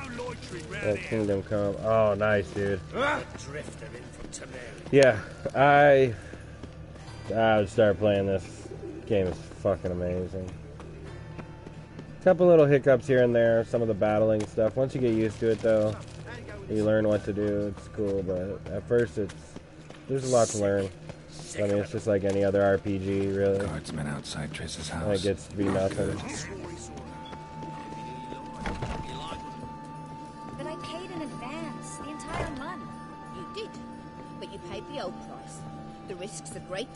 Speaker 4: Kingdom Come. Oh, nice, dude. Yeah, I would start playing this. Game is fucking amazing. Couple little hiccups here and there, some of the battling stuff. Once you get used to it, though, You learn what to do. It's cool, but at first there's a lot to learn. I mean, it's just like any other RPG, really.
Speaker 1: Guardsmen outside Triss's house.
Speaker 4: And it gets to be nothing.
Speaker 10: But I paid in advance, the entire month.
Speaker 20: You did, but you paid the old price. The risks are great.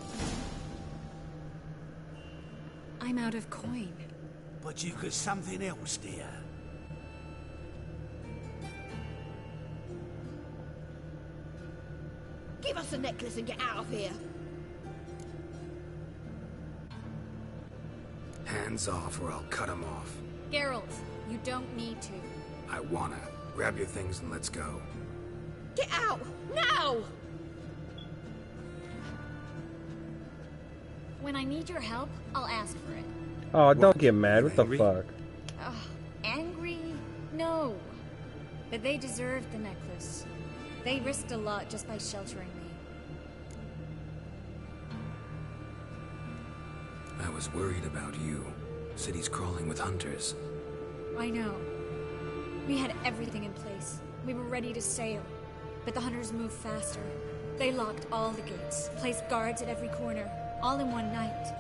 Speaker 12: I'm out of coin.
Speaker 14: But you've got something else, dear.
Speaker 20: Give us the necklace and get out of here.
Speaker 1: Hands off or I'll cut them off.
Speaker 10: Geralt, you don't need to.
Speaker 1: I wanna. Grab your things and let's go.
Speaker 20: Get out! Now!
Speaker 10: When I need your help, I'll ask for it.
Speaker 4: Oh, don't get mad. What the fuck?
Speaker 10: Ugh, angry? No. But they deserved the necklace. They risked a lot just by sheltering me.
Speaker 1: I was worried about you. City's crawling with hunters.
Speaker 10: I know. We had everything in place. We were ready to sail. But the hunters moved faster. They locked all the gates, placed guards at every corner, all in one night.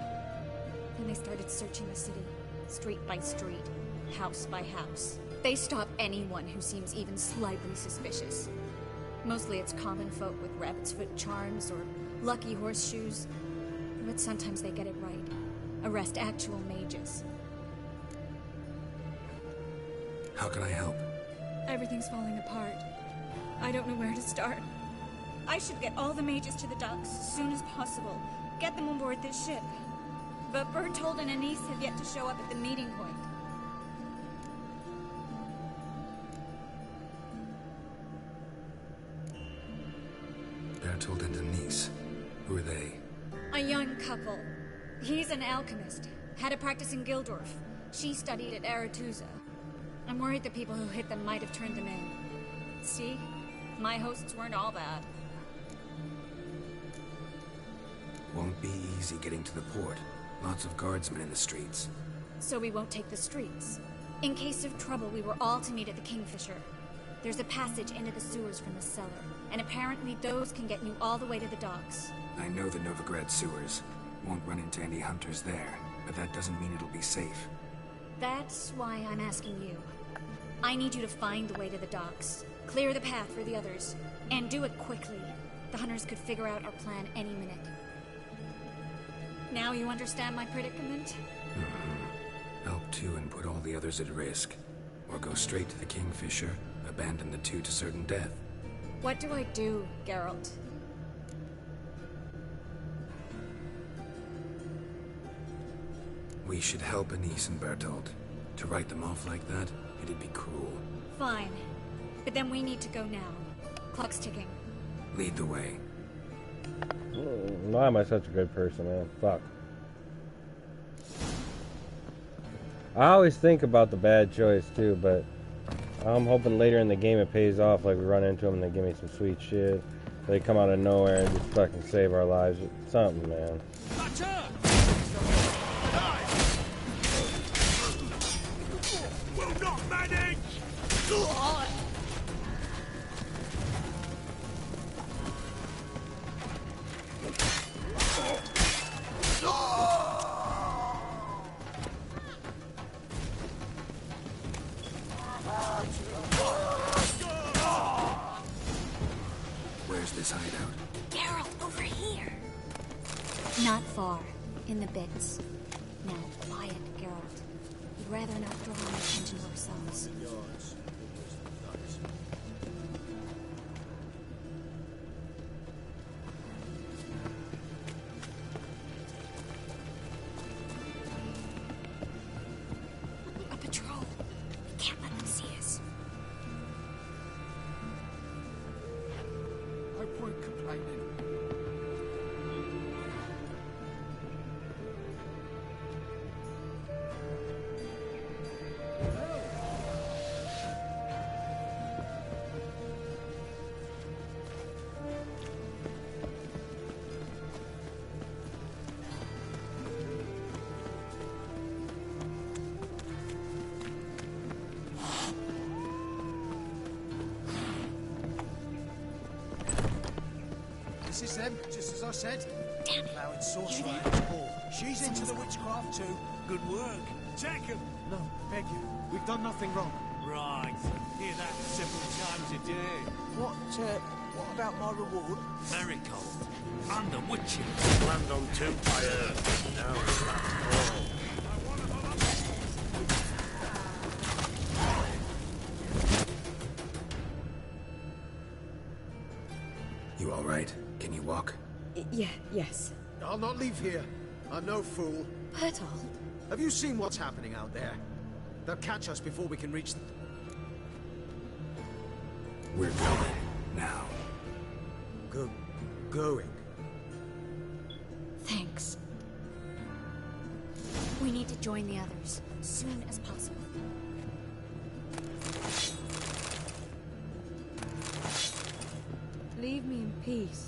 Speaker 10: Then they started searching the city, street by street, house by house. They stop anyone who seems even slightly suspicious. Mostly it's common folk with rabbit's foot charms or lucky horseshoes. But sometimes they get it right. Arrest actual mages.
Speaker 1: How can I help?
Speaker 10: Everything's falling apart. I don't know where to start. I should get all the mages to the docks as soon as possible. Get them on board this ship. But Bertold and Anise have yet to show up at the meeting point.
Speaker 1: Bertold and Anise. Who are they?
Speaker 10: A young couple. He's an alchemist. Had a practice in Gildorf. She studied at Aretusa. I'm worried the people who hit them might have turned them in. See? My hosts weren't all bad.
Speaker 1: Won't be easy getting to the port. Lots of guardsmen in the streets.
Speaker 10: So we won't take the streets. In case of trouble, we were all to meet at the Kingfisher. There's a passage into the sewers from the cellar, and apparently those can get you all the way to the docks.
Speaker 1: I know the Novigrad sewers. Won't run into any hunters there, but that doesn't mean it'll be safe.
Speaker 10: That's why I'm asking you. I need you to find the way to the docks, clear the path for the others, and do it quickly. The hunters could figure out our plan any minute. Now you understand my predicament?
Speaker 1: Help two and put all the others at risk. Or go straight to the Kingfisher, abandon the two to certain death.
Speaker 10: What do I do, Geralt?
Speaker 1: We should help Anise and Bertold. To write them off like that, it'd be cruel.
Speaker 10: Fine. But then we need to go now. Clock's ticking.
Speaker 1: Lead the way.
Speaker 4: Why am I such a good person, man? Fuck. I always think about the bad choice, too, but I'm hoping later in the game it pays off, like we run into them and they give me some sweet shit. They come out of nowhere and just fucking save our lives. Something, man.
Speaker 14: Will not manage!
Speaker 1: Where's this hideout?
Speaker 10: Geralt, over here! Not far. In the bits. Now, quiet, Geralt. We'd rather not draw any attention to ourselves. A patrol. We can't let them see us.
Speaker 11: No point complaining.
Speaker 7: This is them, just as I said.
Speaker 10: Damn it.
Speaker 7: Plowing sorcerer at its core. She's into the witchcraft too. Good work. Take him. No, beg you. We've done nothing wrong.
Speaker 14: Right. Hear that several times a day.
Speaker 7: What about my reward?
Speaker 14: Marigold. Under witching.
Speaker 6: Land on two fire. Now that's all.
Speaker 1: You all right? Can you walk?
Speaker 23: Yes.
Speaker 2: I'll not leave here. I'm no fool.
Speaker 23: Bertold.
Speaker 2: Have you seen what's happening out there? They'll catch us before we can reach them.
Speaker 1: We're going. Now.
Speaker 2: Going?
Speaker 10: Thanks. We need to join the others, as soon as possible.
Speaker 23: Leave me in peace.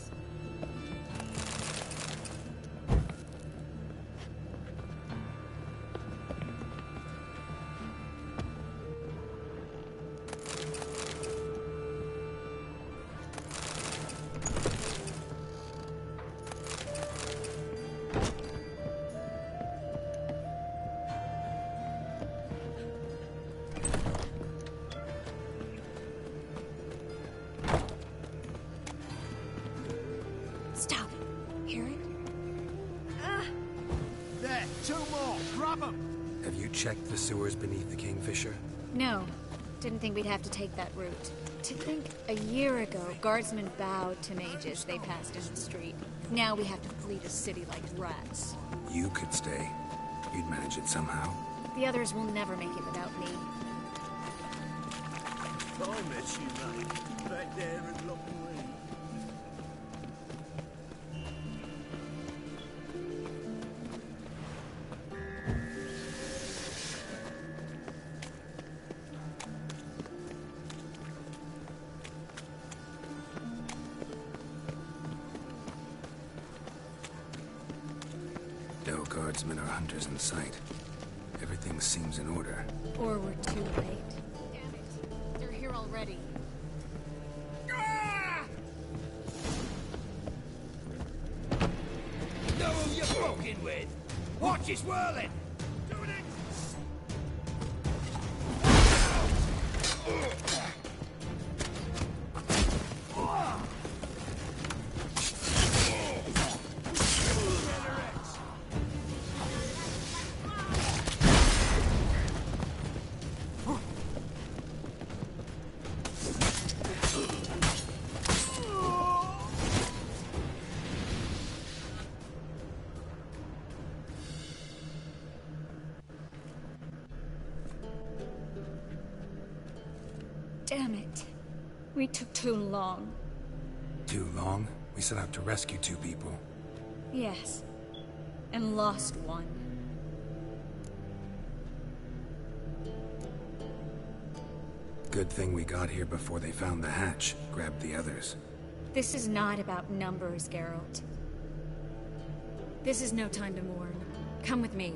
Speaker 10: Stop. Hear it?
Speaker 7: There, two more. Grab them.
Speaker 1: Have you checked the sewers beneath the Kingfisher?
Speaker 10: No. Didn't think we'd have to take that route. To think a year ago, guardsmen bowed to mages they passed in the street. Now we have to flee the city like rats.
Speaker 1: You could stay. You'd manage it somehow.
Speaker 10: The others will never make it without me.
Speaker 9: I met you, mate. Back there at Lockwood.
Speaker 1: No guardsmen or hunters in sight. Everything seems in order.
Speaker 10: Or we're too late. Damn it. They're here already.
Speaker 14: Know who you're fucking with. Watch it whirling. Doing it.
Speaker 10: Damn it. We took too long.
Speaker 1: Too long? We set out to rescue two people.
Speaker 10: Yes. And lost one.
Speaker 1: Good thing we got here before they found the hatch, grabbed the others.
Speaker 10: This is not about numbers, Geralt. This is no time to mourn. Come with me.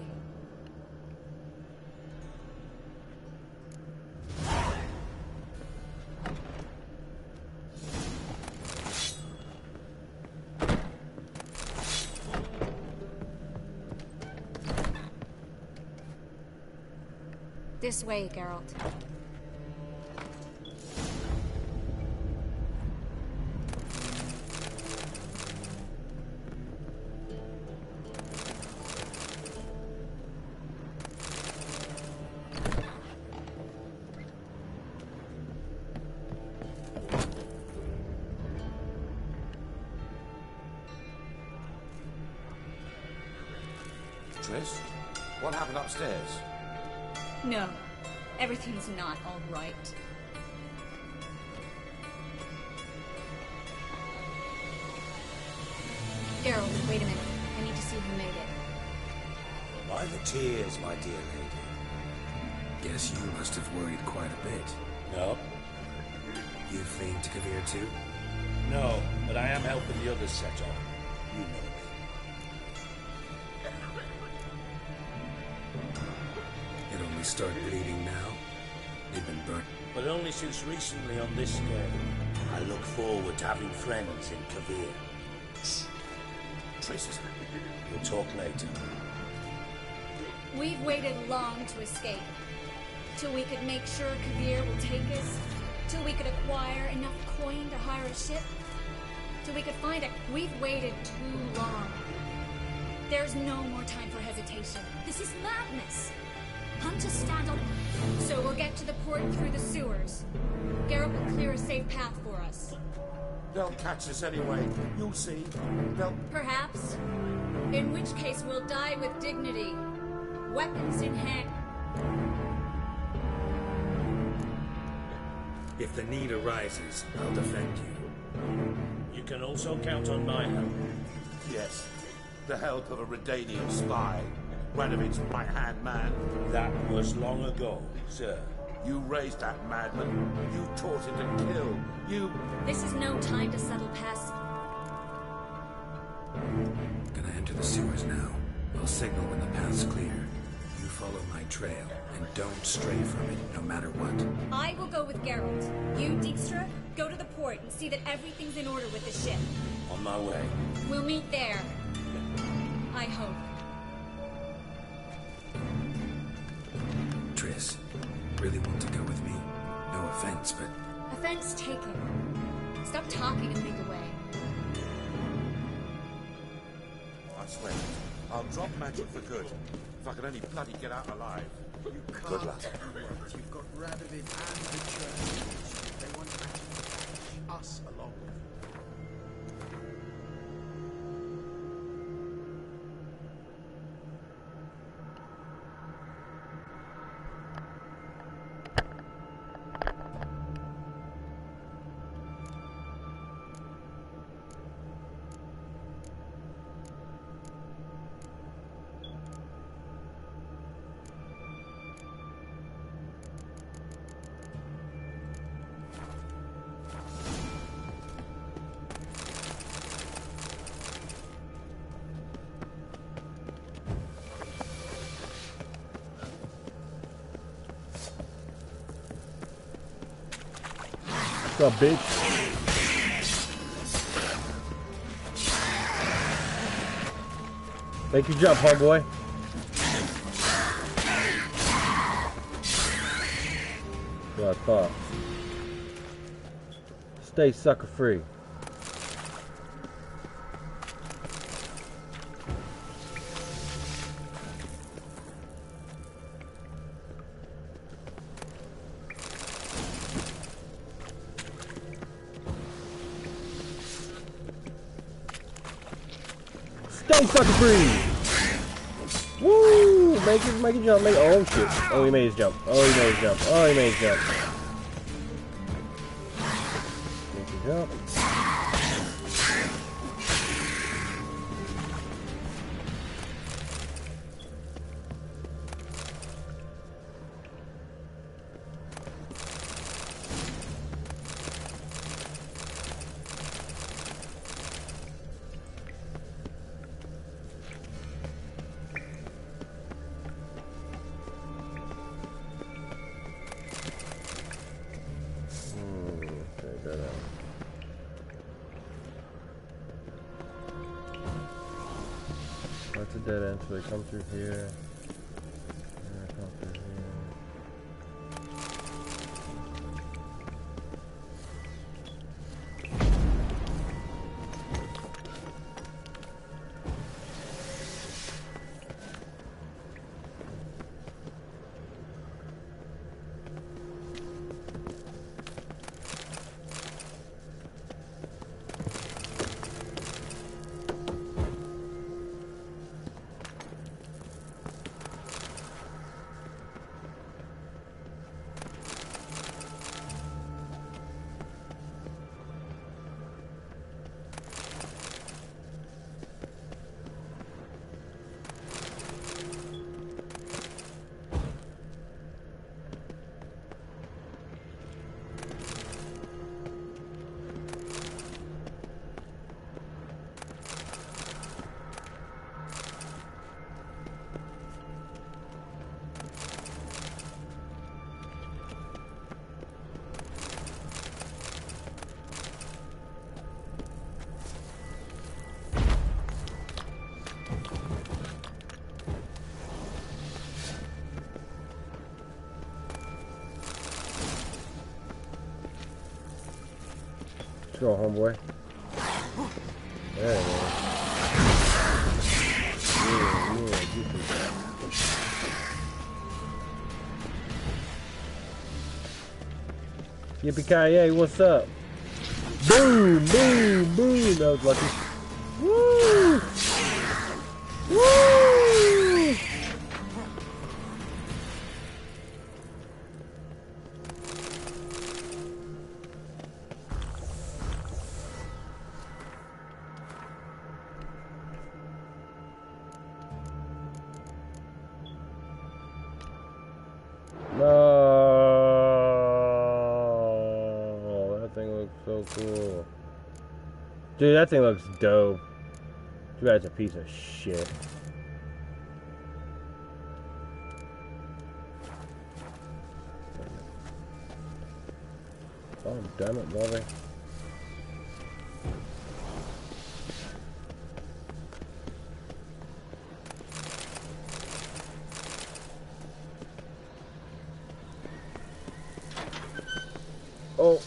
Speaker 10: This way, Geralt.
Speaker 8: Triss, what happened upstairs?
Speaker 10: No. Everything's not all right. Geralt, wait a minute. I need to see who made it.
Speaker 13: By the tears, my dear lady.
Speaker 1: Guess you must have worried quite a bit.
Speaker 13: No.
Speaker 1: You fleeing to Kavir too?
Speaker 13: No, but I am helping the others set off. You know me.
Speaker 1: It only started bleeding now. They've been burnt.
Speaker 13: But only since recently on this scale. I look forward to having friends in Kavir. Tris. Tris, we'll talk later.
Speaker 10: We've waited long to escape. Till we could make sure Kavir will take us. Till we could acquire enough coin to hire a ship. Till we could find a... We've waited too long. There's no more time for hesitation. This is madness. Hunters stand on... So we'll get to the port through the sewers. Garrett will clear a safe path for us.
Speaker 11: They'll catch us anyway. You'll see. They'll...
Speaker 10: Perhaps. In which case we'll die with dignity. Weapons in hand.
Speaker 1: If the need arises, I'll defend you.
Speaker 13: You can also count on my help.
Speaker 11: Yes. The help of a Redanian spy. Renovit's right-hand man.
Speaker 13: That was long ago, sir.
Speaker 11: You raised that madman. You taught him to kill. You...
Speaker 10: This is no time to settle past...
Speaker 1: Gonna enter the sewers now. I'll signal when the path's clear. You follow my trail, and don't stray from it, no matter what.
Speaker 10: I will go with Geralt. You, Dijkstra, go to the port and see that everything's in order with the ship.
Speaker 13: On my way.
Speaker 10: We'll meet there. I hope.
Speaker 1: Triss, really want to go with me? No offense, but...
Speaker 10: Offense taken. Stop talking and lead the way.
Speaker 11: I swear, I'll drop magic for good. If I could only bloody get out alive. You can't.
Speaker 13: Good luck.
Speaker 7: You've got Radovid and the church. They want magic to catch us along with them.
Speaker 4: What's up, bitch? Make your jump, homeboy. What I thought. Stay sucker free. Stay sucker free! Woo! Make it jump, oh shit. Oh, he made his jump. Oh, he made his jump. Oh, he made his jump. Make his jump. That's a dead end, so they come through here. And they come through here. Let's go, homeboy. There it is. Yeah, you can. Yippee-ki-yay, what's up? Boom, boom, boom. That was lucky. Woo! Woo! No, that thing looks so cool. Dude, that thing looks dope. Too bad it's a piece of shit. Oh, damn it, Bobby. Oh.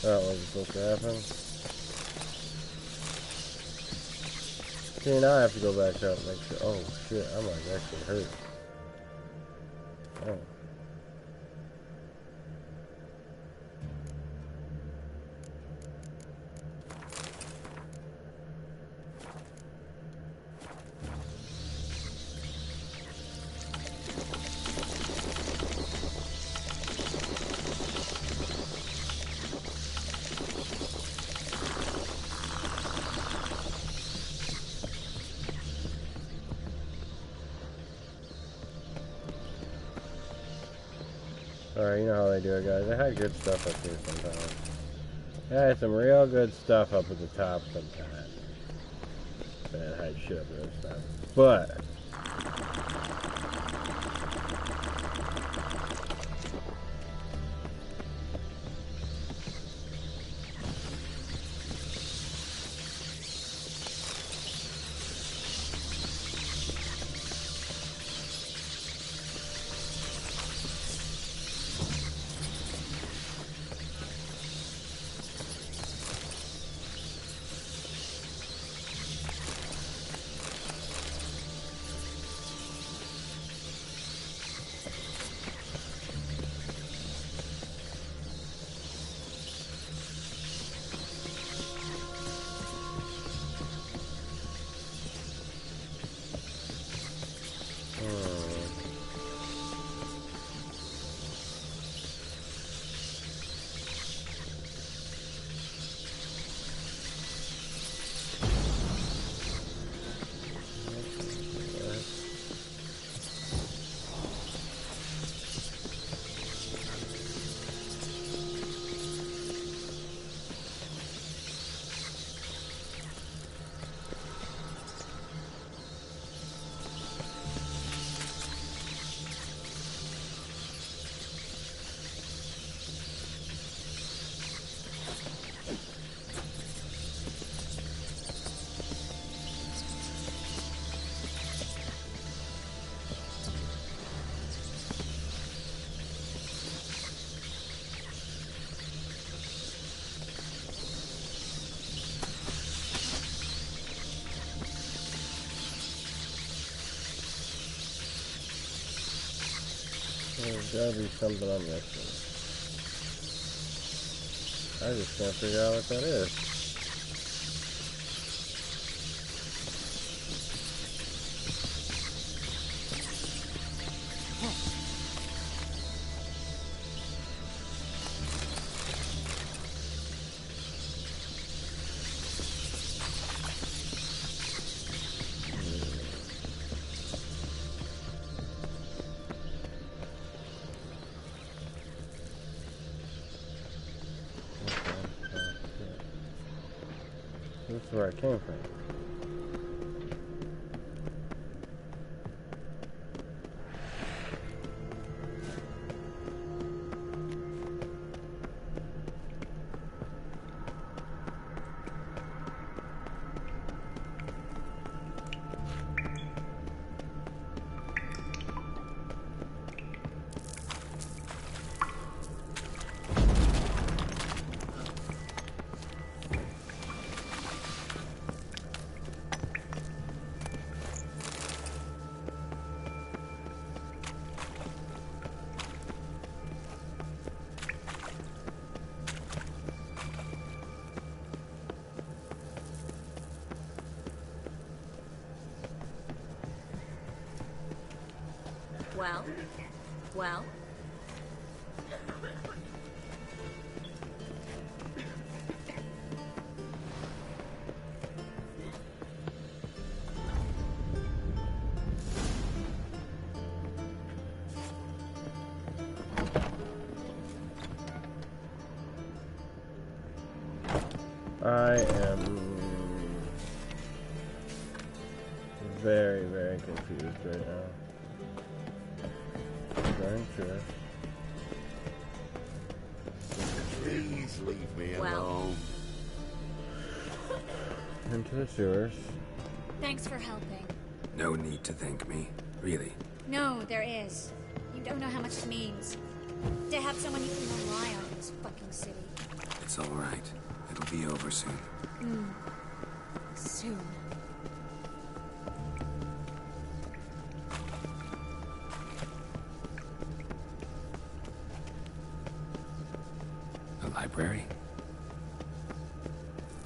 Speaker 4: That wasn't supposed to happen. See, now I have to go back up and make sure. Oh shit, I might actually hurt. Oh. Alright, you know how they do it, guys. They had good stuff up here sometimes. They had some real good stuff up at the top sometimes. They had shit up there stuff. But there's gotta be something I'm missing. I just can't figure out what that is. This is where I came from.
Speaker 12: Well? Well?
Speaker 4: I am very, very confused right now. Very sure.
Speaker 11: Please leave me alone.
Speaker 4: Into the sewers.
Speaker 10: Thanks for helping.
Speaker 1: No need to thank me, really.
Speaker 10: No, there is. You don't know how much it means. To have someone you can rely on in this fucking city.
Speaker 1: It's all right. It'll be over soon.
Speaker 10: Soon.
Speaker 1: A library?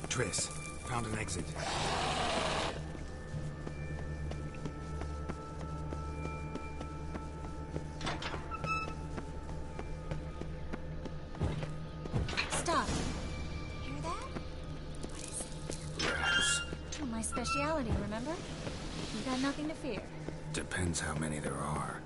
Speaker 1: Triss, found an exit.
Speaker 10: Stop. Hear that? What is it?
Speaker 1: Rats.
Speaker 10: Oh, my speciality, remember? You got nothing to fear.
Speaker 1: Depends how many there are.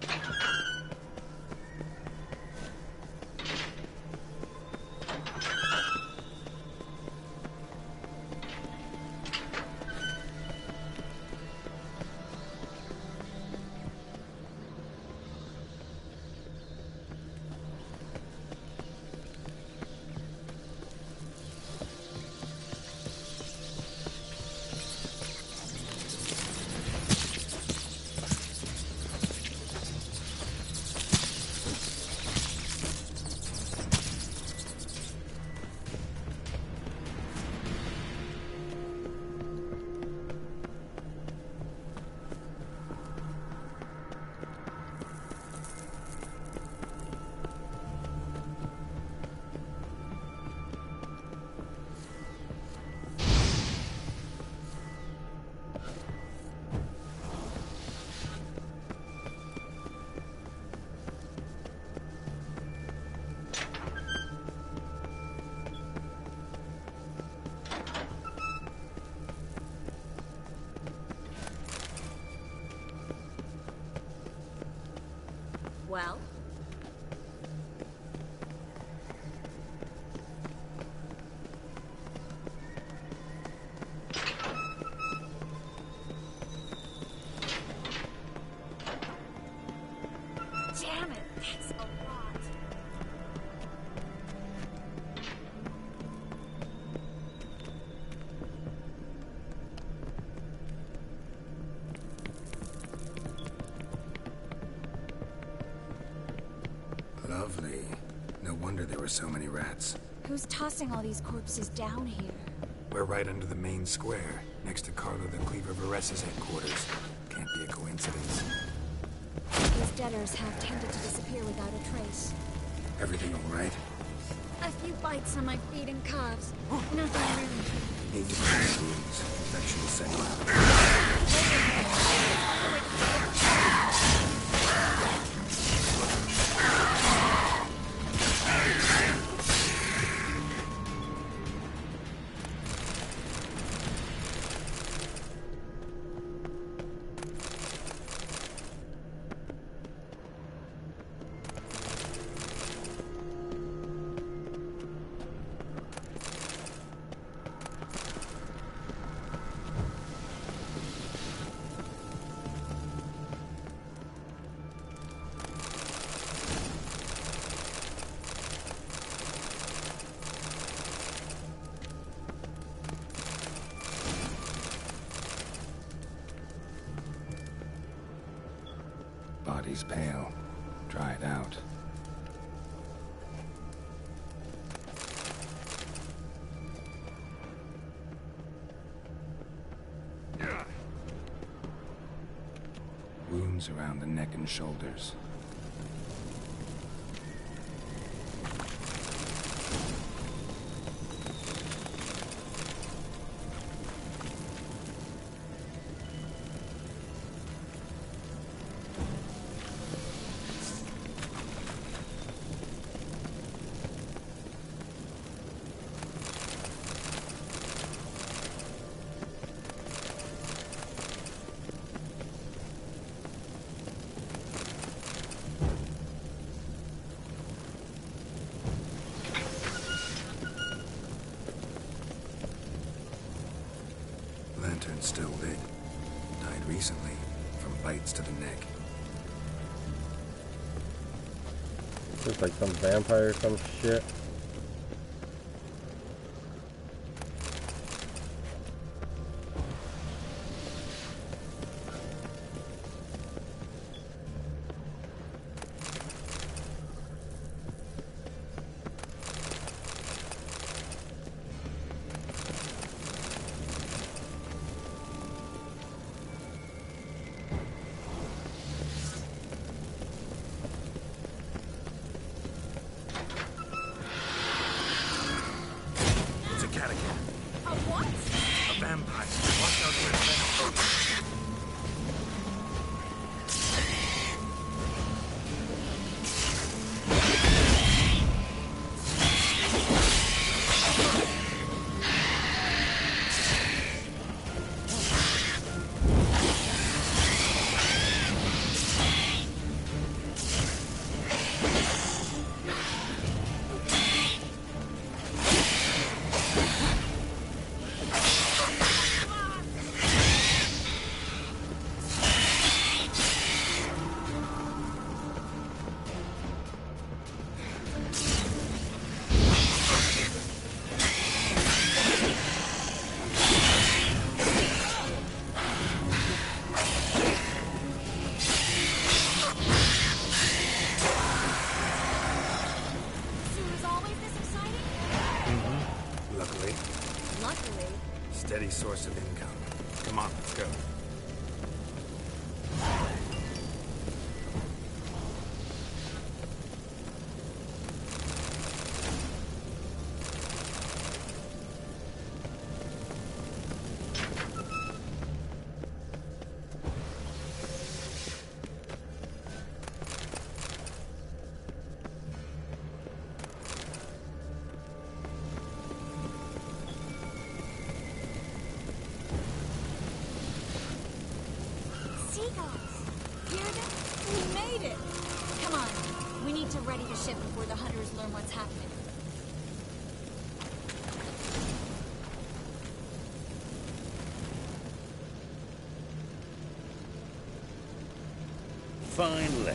Speaker 12: Well?
Speaker 10: Damn it, that's a lot.
Speaker 1: Lovely. No wonder there were so many rats.
Speaker 10: Who's tossing all these corpses down here?
Speaker 1: We're right under the main square, next to Carlo the Cleaver Vares's headquarters. Can't be a coincidence.
Speaker 10: These debtors have tended to disappear without a trace.
Speaker 1: Everything all right?
Speaker 10: A few bites on my feet and calves. Nothing really.
Speaker 1: Need to clean wounds. Infection will set you out. Body's pale, dried out. Wounds around the neck and shoulders. lantern still lit. Died recently, from bites to the neck.
Speaker 4: Looks like some vampire or some shit.
Speaker 1: Steady source of income. Come on, let's go.
Speaker 10: Before the hunters learn what's happening.
Speaker 13: Finally.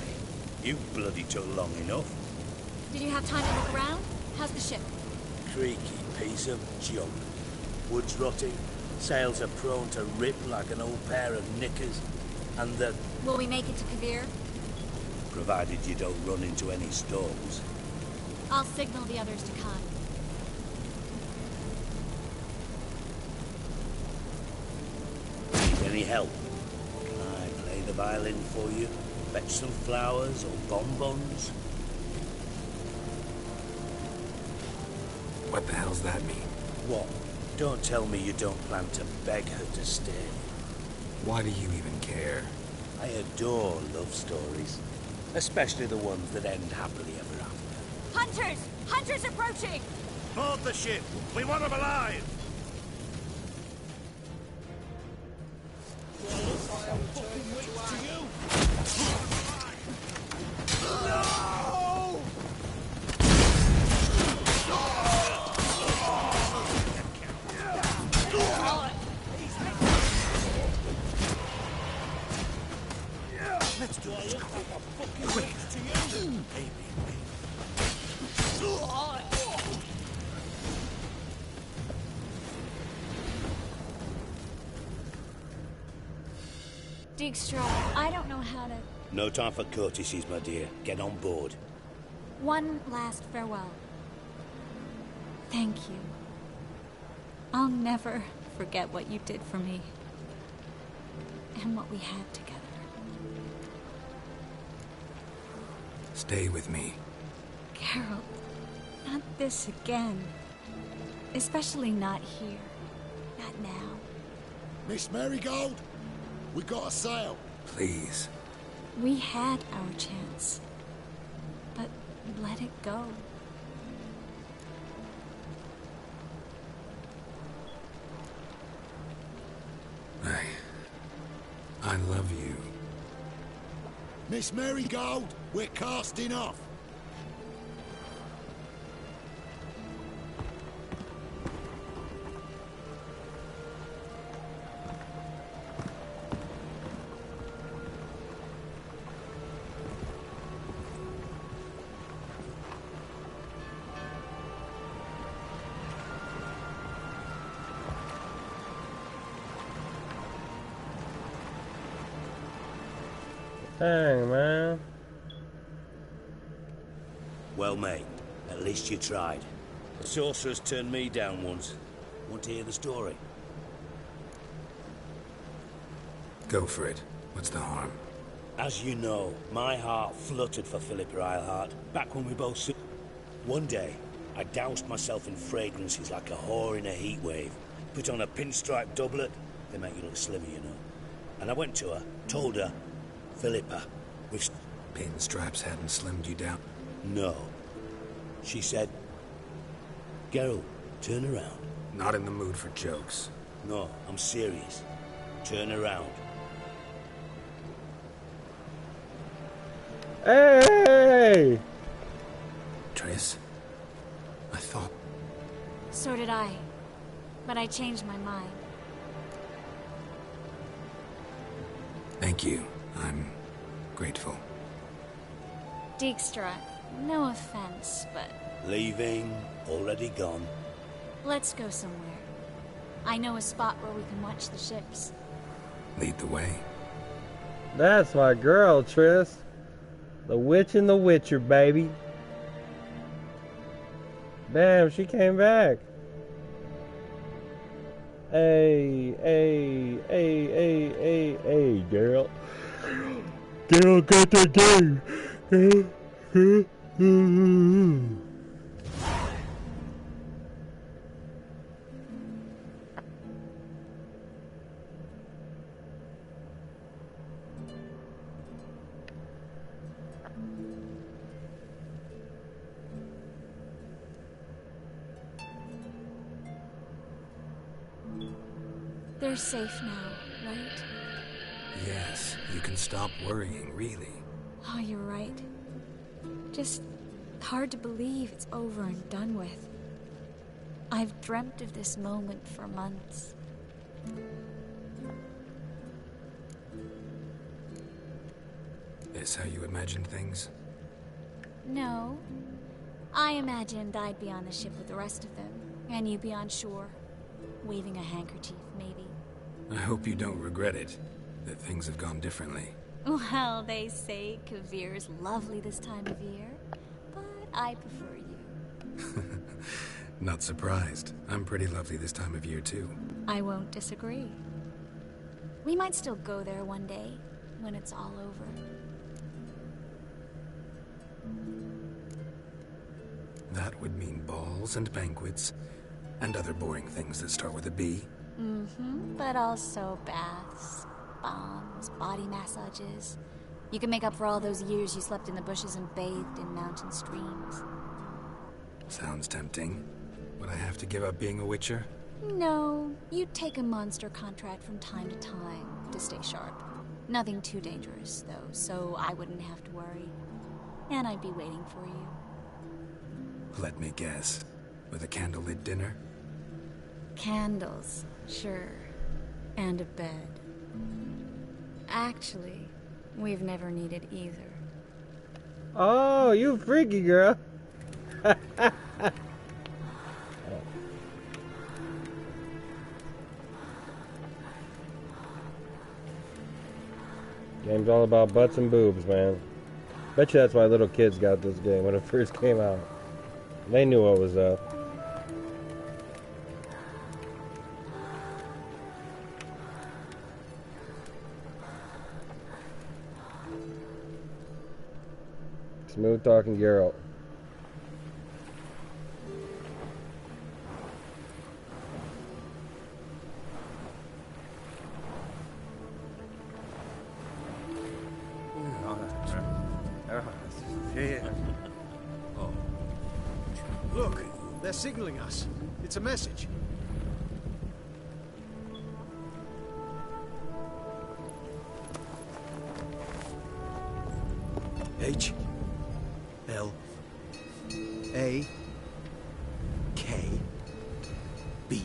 Speaker 13: You bloody took long enough.
Speaker 10: Did you have time to look around? How's the ship?
Speaker 13: Creaky piece of junk. Wood's rotting. Sails are prone to rip like an old pair of knickers. And the...
Speaker 10: Will we make it to Kavir?
Speaker 13: Provided you don't run into any storms.
Speaker 10: I'll signal the others to come.
Speaker 13: Need any help? Can I play the violin for you? Fetch some flowers or bonbons?
Speaker 1: What the hell's that mean?
Speaker 13: What? Don't tell me you don't plan to beg her to stay.
Speaker 1: Why do you even care?
Speaker 13: I adore love stories. Especially the ones that end happily ever after.
Speaker 10: Hunters! Hunters approaching!
Speaker 11: Board the ship! We want them alive!
Speaker 7: Let's do this. Quick.
Speaker 10: Dijkstra, I don't know how to...
Speaker 13: No time for courtesies, my dear. Get on board.
Speaker 10: One last farewell. Thank you. I'll never forget what you did for me. And what we had together.
Speaker 1: Stay with me.
Speaker 10: Carol, not this again. Especially not here. Not now.
Speaker 5: Miss Marigold, we got a sail.
Speaker 1: Please.
Speaker 10: We had our chance. But let it go.
Speaker 1: I love you.
Speaker 5: Miss Marigold, we're casting off.
Speaker 4: Dang, man.
Speaker 13: Well, mate, at least you tried. The sorceress turned me down once. Want to hear the story?
Speaker 1: Go for it. What's the harm?
Speaker 13: As you know, my heart fluttered for Philippa Eilhart back when we both... One day, I doused myself in fragrances like a whore in a heat wave. Put on a pinstripe doublet. They make you look slimmer, you know. And I went to her, told her, Philippa, we've...
Speaker 1: Pinstripes hadn't slimmed you down?
Speaker 13: No. She said, Geralt, turn around.
Speaker 1: Not in the mood for jokes.
Speaker 13: No, I'm serious. Turn around.
Speaker 4: Hey!
Speaker 1: Triss? I thought...
Speaker 10: So did I. But I changed my mind.
Speaker 1: Thank you. I'm grateful.
Speaker 10: Dijkstra, no offense, but...
Speaker 13: Leaving, already gone.
Speaker 10: Let's go somewhere. I know a spot where we can watch the ships.
Speaker 1: Lead the way.
Speaker 4: That's my girl, Triss. The witch and the witcher, baby. Damn, she came back. Hey, hey, hey, hey, hey, hey, girl. Girl, got that game.
Speaker 10: They're safe now, right?
Speaker 1: Yes, you can stop worrying, really.
Speaker 10: Oh, you're right. Just hard to believe it's over and done with. I've dreamt of this moment for months.
Speaker 1: Is how you imagined things?
Speaker 10: No. I imagined I'd be on the ship with the rest of them, and you'd be on shore, waving a handkerchief, maybe.
Speaker 1: I hope you don't regret it, that things have gone differently.
Speaker 10: Well, they say Kavir's lovely this time of year, but I prefer you.
Speaker 1: Not surprised. I'm pretty lovely this time of year, too.
Speaker 10: I won't disagree. We might still go there one day, when it's all over.
Speaker 1: That would mean balls and banquets, and other boring things that start with a B.
Speaker 10: Mm-hmm, but also baths, bombs, body massages. You can make up for all those years you slept in the bushes and bathed in mountain streams.
Speaker 1: Sounds tempting. Would I have to give up being a witcher?
Speaker 10: No, you'd take a monster contract from time to time to stay sharp. Nothing too dangerous, though, so I wouldn't have to worry. And I'd be waiting for you.
Speaker 1: Let me guess. With a candlelit dinner?
Speaker 10: Candles, sure. And a bed. Actually, we've never needed either.
Speaker 4: Oh, you freaky girl. Game's all about butts and boobs, man. Bet you that's why little kids got this game when it first came out. They knew what was up. Smooth talking Geralt.
Speaker 2: Oh. Look, they're signaling us. It's a message. H L A K B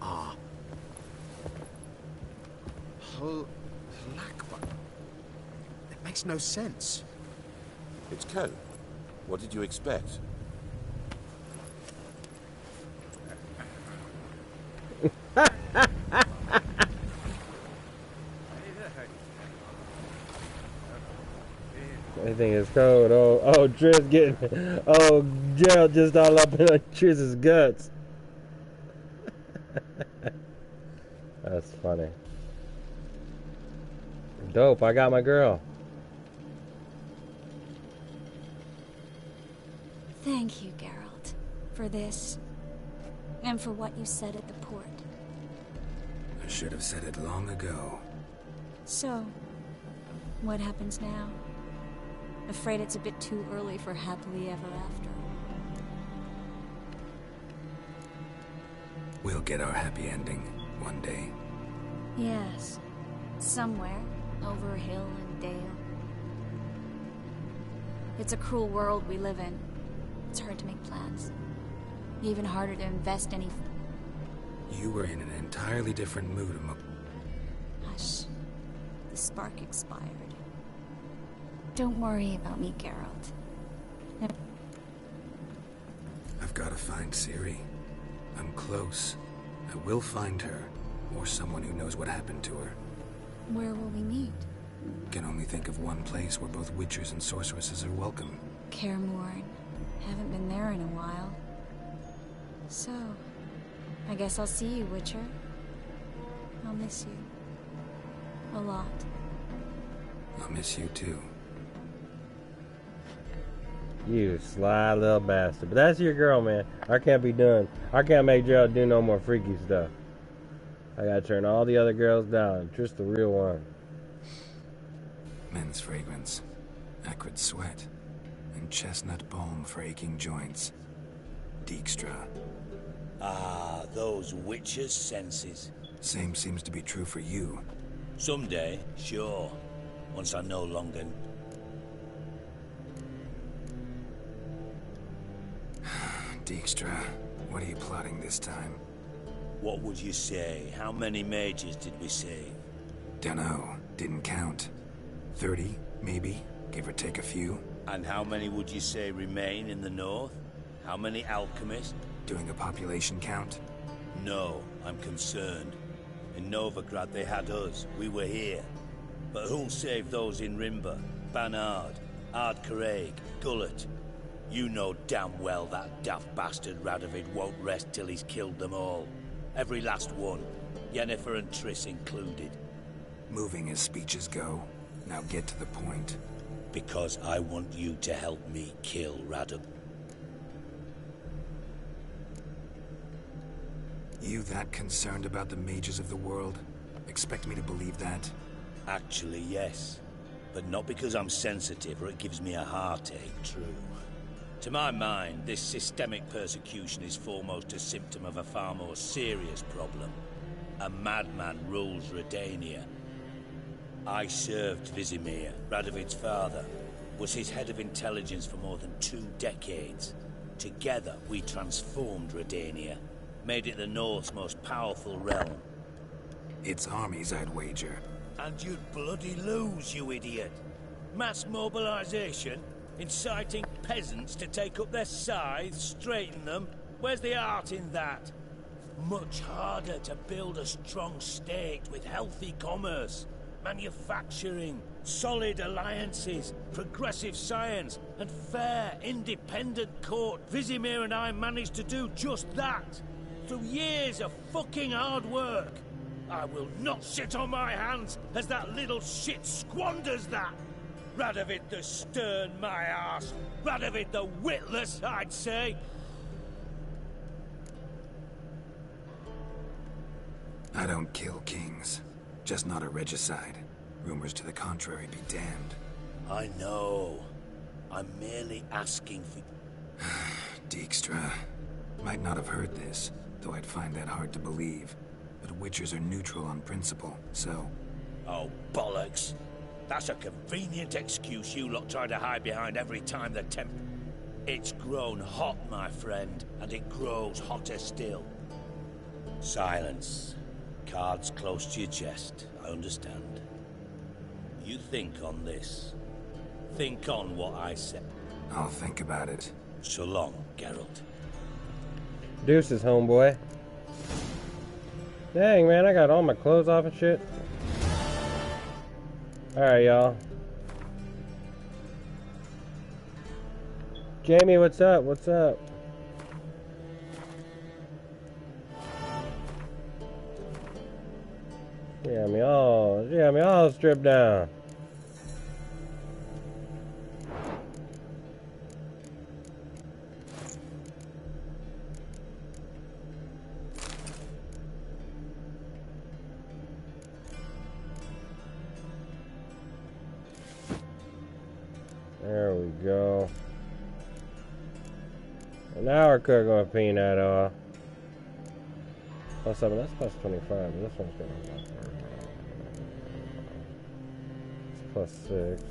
Speaker 2: R. Lakba. It makes no sense.
Speaker 11: It's code. What did you expect?
Speaker 4: Everything is cold. Oh, Triss getting... Oh, Gerald just all up in Triss's guts. That's funny. Dope, I got my girl.
Speaker 12: Thank you, Geralt, for this, and for what you said at the port.
Speaker 1: I should have said it long ago.
Speaker 12: So, what happens now? Afraid it's a bit too early for happily ever after.
Speaker 1: We'll get our happy ending one day.
Speaker 12: Yes, somewhere, over hill and dale. It's a cruel world we live in. It's hard to make plans. Even harder to invest any...
Speaker 1: You were in an entirely different mood a
Speaker 12: Hush. The spark expired. Don't worry about me, Geralt.
Speaker 1: I've got to find Ciri. I'm close. I will find her, or someone who knows what happened to her.
Speaker 12: Where will we meet?
Speaker 1: Can only think of one place where both witchers and sorceresses are welcome.
Speaker 12: Kaer Morhen. Haven't been there in a while. So, I guess I'll see you, Witcher. I'll miss you. A lot.
Speaker 1: I'll miss you too.
Speaker 4: You sly little bastard. But that's your girl, man. I can't be done. I can't make Gerald do no more freaky stuff. I gotta turn all the other girls down. Just the real one.
Speaker 1: Men's fragrance, acrid sweat, and chestnut balm for aching joints. Dijkstra.
Speaker 13: Ah, those witches' senses.
Speaker 1: Same seems to be true for you.
Speaker 13: Someday, sure. Once I no longer...
Speaker 1: Dijkstra, what are you plotting this time?
Speaker 13: What would you say? How many mages did we save?
Speaker 1: Dunno. Didn't count. 30, maybe, give or take a few.
Speaker 13: And how many would you say remain in the north? How many alchemists?
Speaker 1: Doing a population count?
Speaker 13: No, I'm concerned. In Novigrad they had us. We were here. But who'll save those in Rimba? Banard, Ardcaraig, Gullet? You know damn well that daft bastard Radovid won't rest till he's killed them all. Every last one. Yennefer and Triss included.
Speaker 1: Moving as speeches go. Now get to the point.
Speaker 13: Because I want you to help me kill Radom.
Speaker 1: You that concerned about the mages of the world? Expect me to believe that?
Speaker 13: Actually, yes. But not because I'm sensitive or it gives me a heartache, true. To my mind, this systemic persecution is foremost a symptom of a far more serious problem. A madman rules Redania. I served Vizimir, Radovid's father, was his head of intelligence for more than 2 decades. Together, we transformed Redania, made it the North's most powerful realm.
Speaker 1: Its armies, I'd wager.
Speaker 13: And you'd bloody lose, you idiot. Mass mobilization? Inciting peasants to take up their scythes, straighten them? Where's the art in that? Much harder to build a strong state with healthy commerce, manufacturing, solid alliances, progressive science, and fair, independent court. Vizimir and I managed to do just that. Through years of fucking hard work. I will not sit on my hands as that little shit squanders that. Radovid the stern, my ass. Radovid the witless, I'd say.
Speaker 1: I don't kill kings. Just not a regicide. Rumors to the contrary be damned.
Speaker 13: I know. I'm merely asking for...
Speaker 1: Dijkstra. Might not have heard this, though I'd find that hard to believe. But witchers are neutral on principle, so...
Speaker 13: Oh, bollocks. That's a convenient excuse you lot try to hide behind every time the temp... It's grown hot, my friend, and it grows hotter still. Silence. Cards close to your chest, I understand. You think on this. Think on what I said.
Speaker 1: I'll think about it.
Speaker 13: So long, Geralt.
Speaker 4: Deuces, homeboy. Dang, man, I got all my clothes off and shit. Alright, y'all. Jamie, what's up? What's up? Yeah, me all stripped down. There we go. And now we're cooking with peanut oil. Plus 7, that's plus 25. This one's going to be plus 6.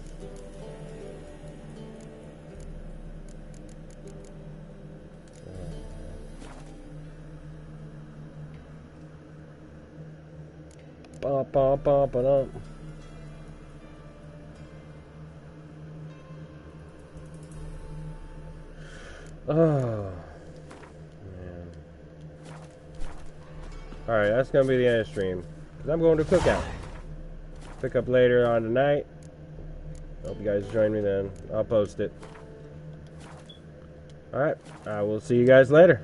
Speaker 4: Bump, bump, bump, bump. Oh, man. Alright, that's going to be the end of the stream. Because I'm going to cookout. Pick up later on tonight. Hope you guys join me then. I'll post it. Alright, I will see you guys later.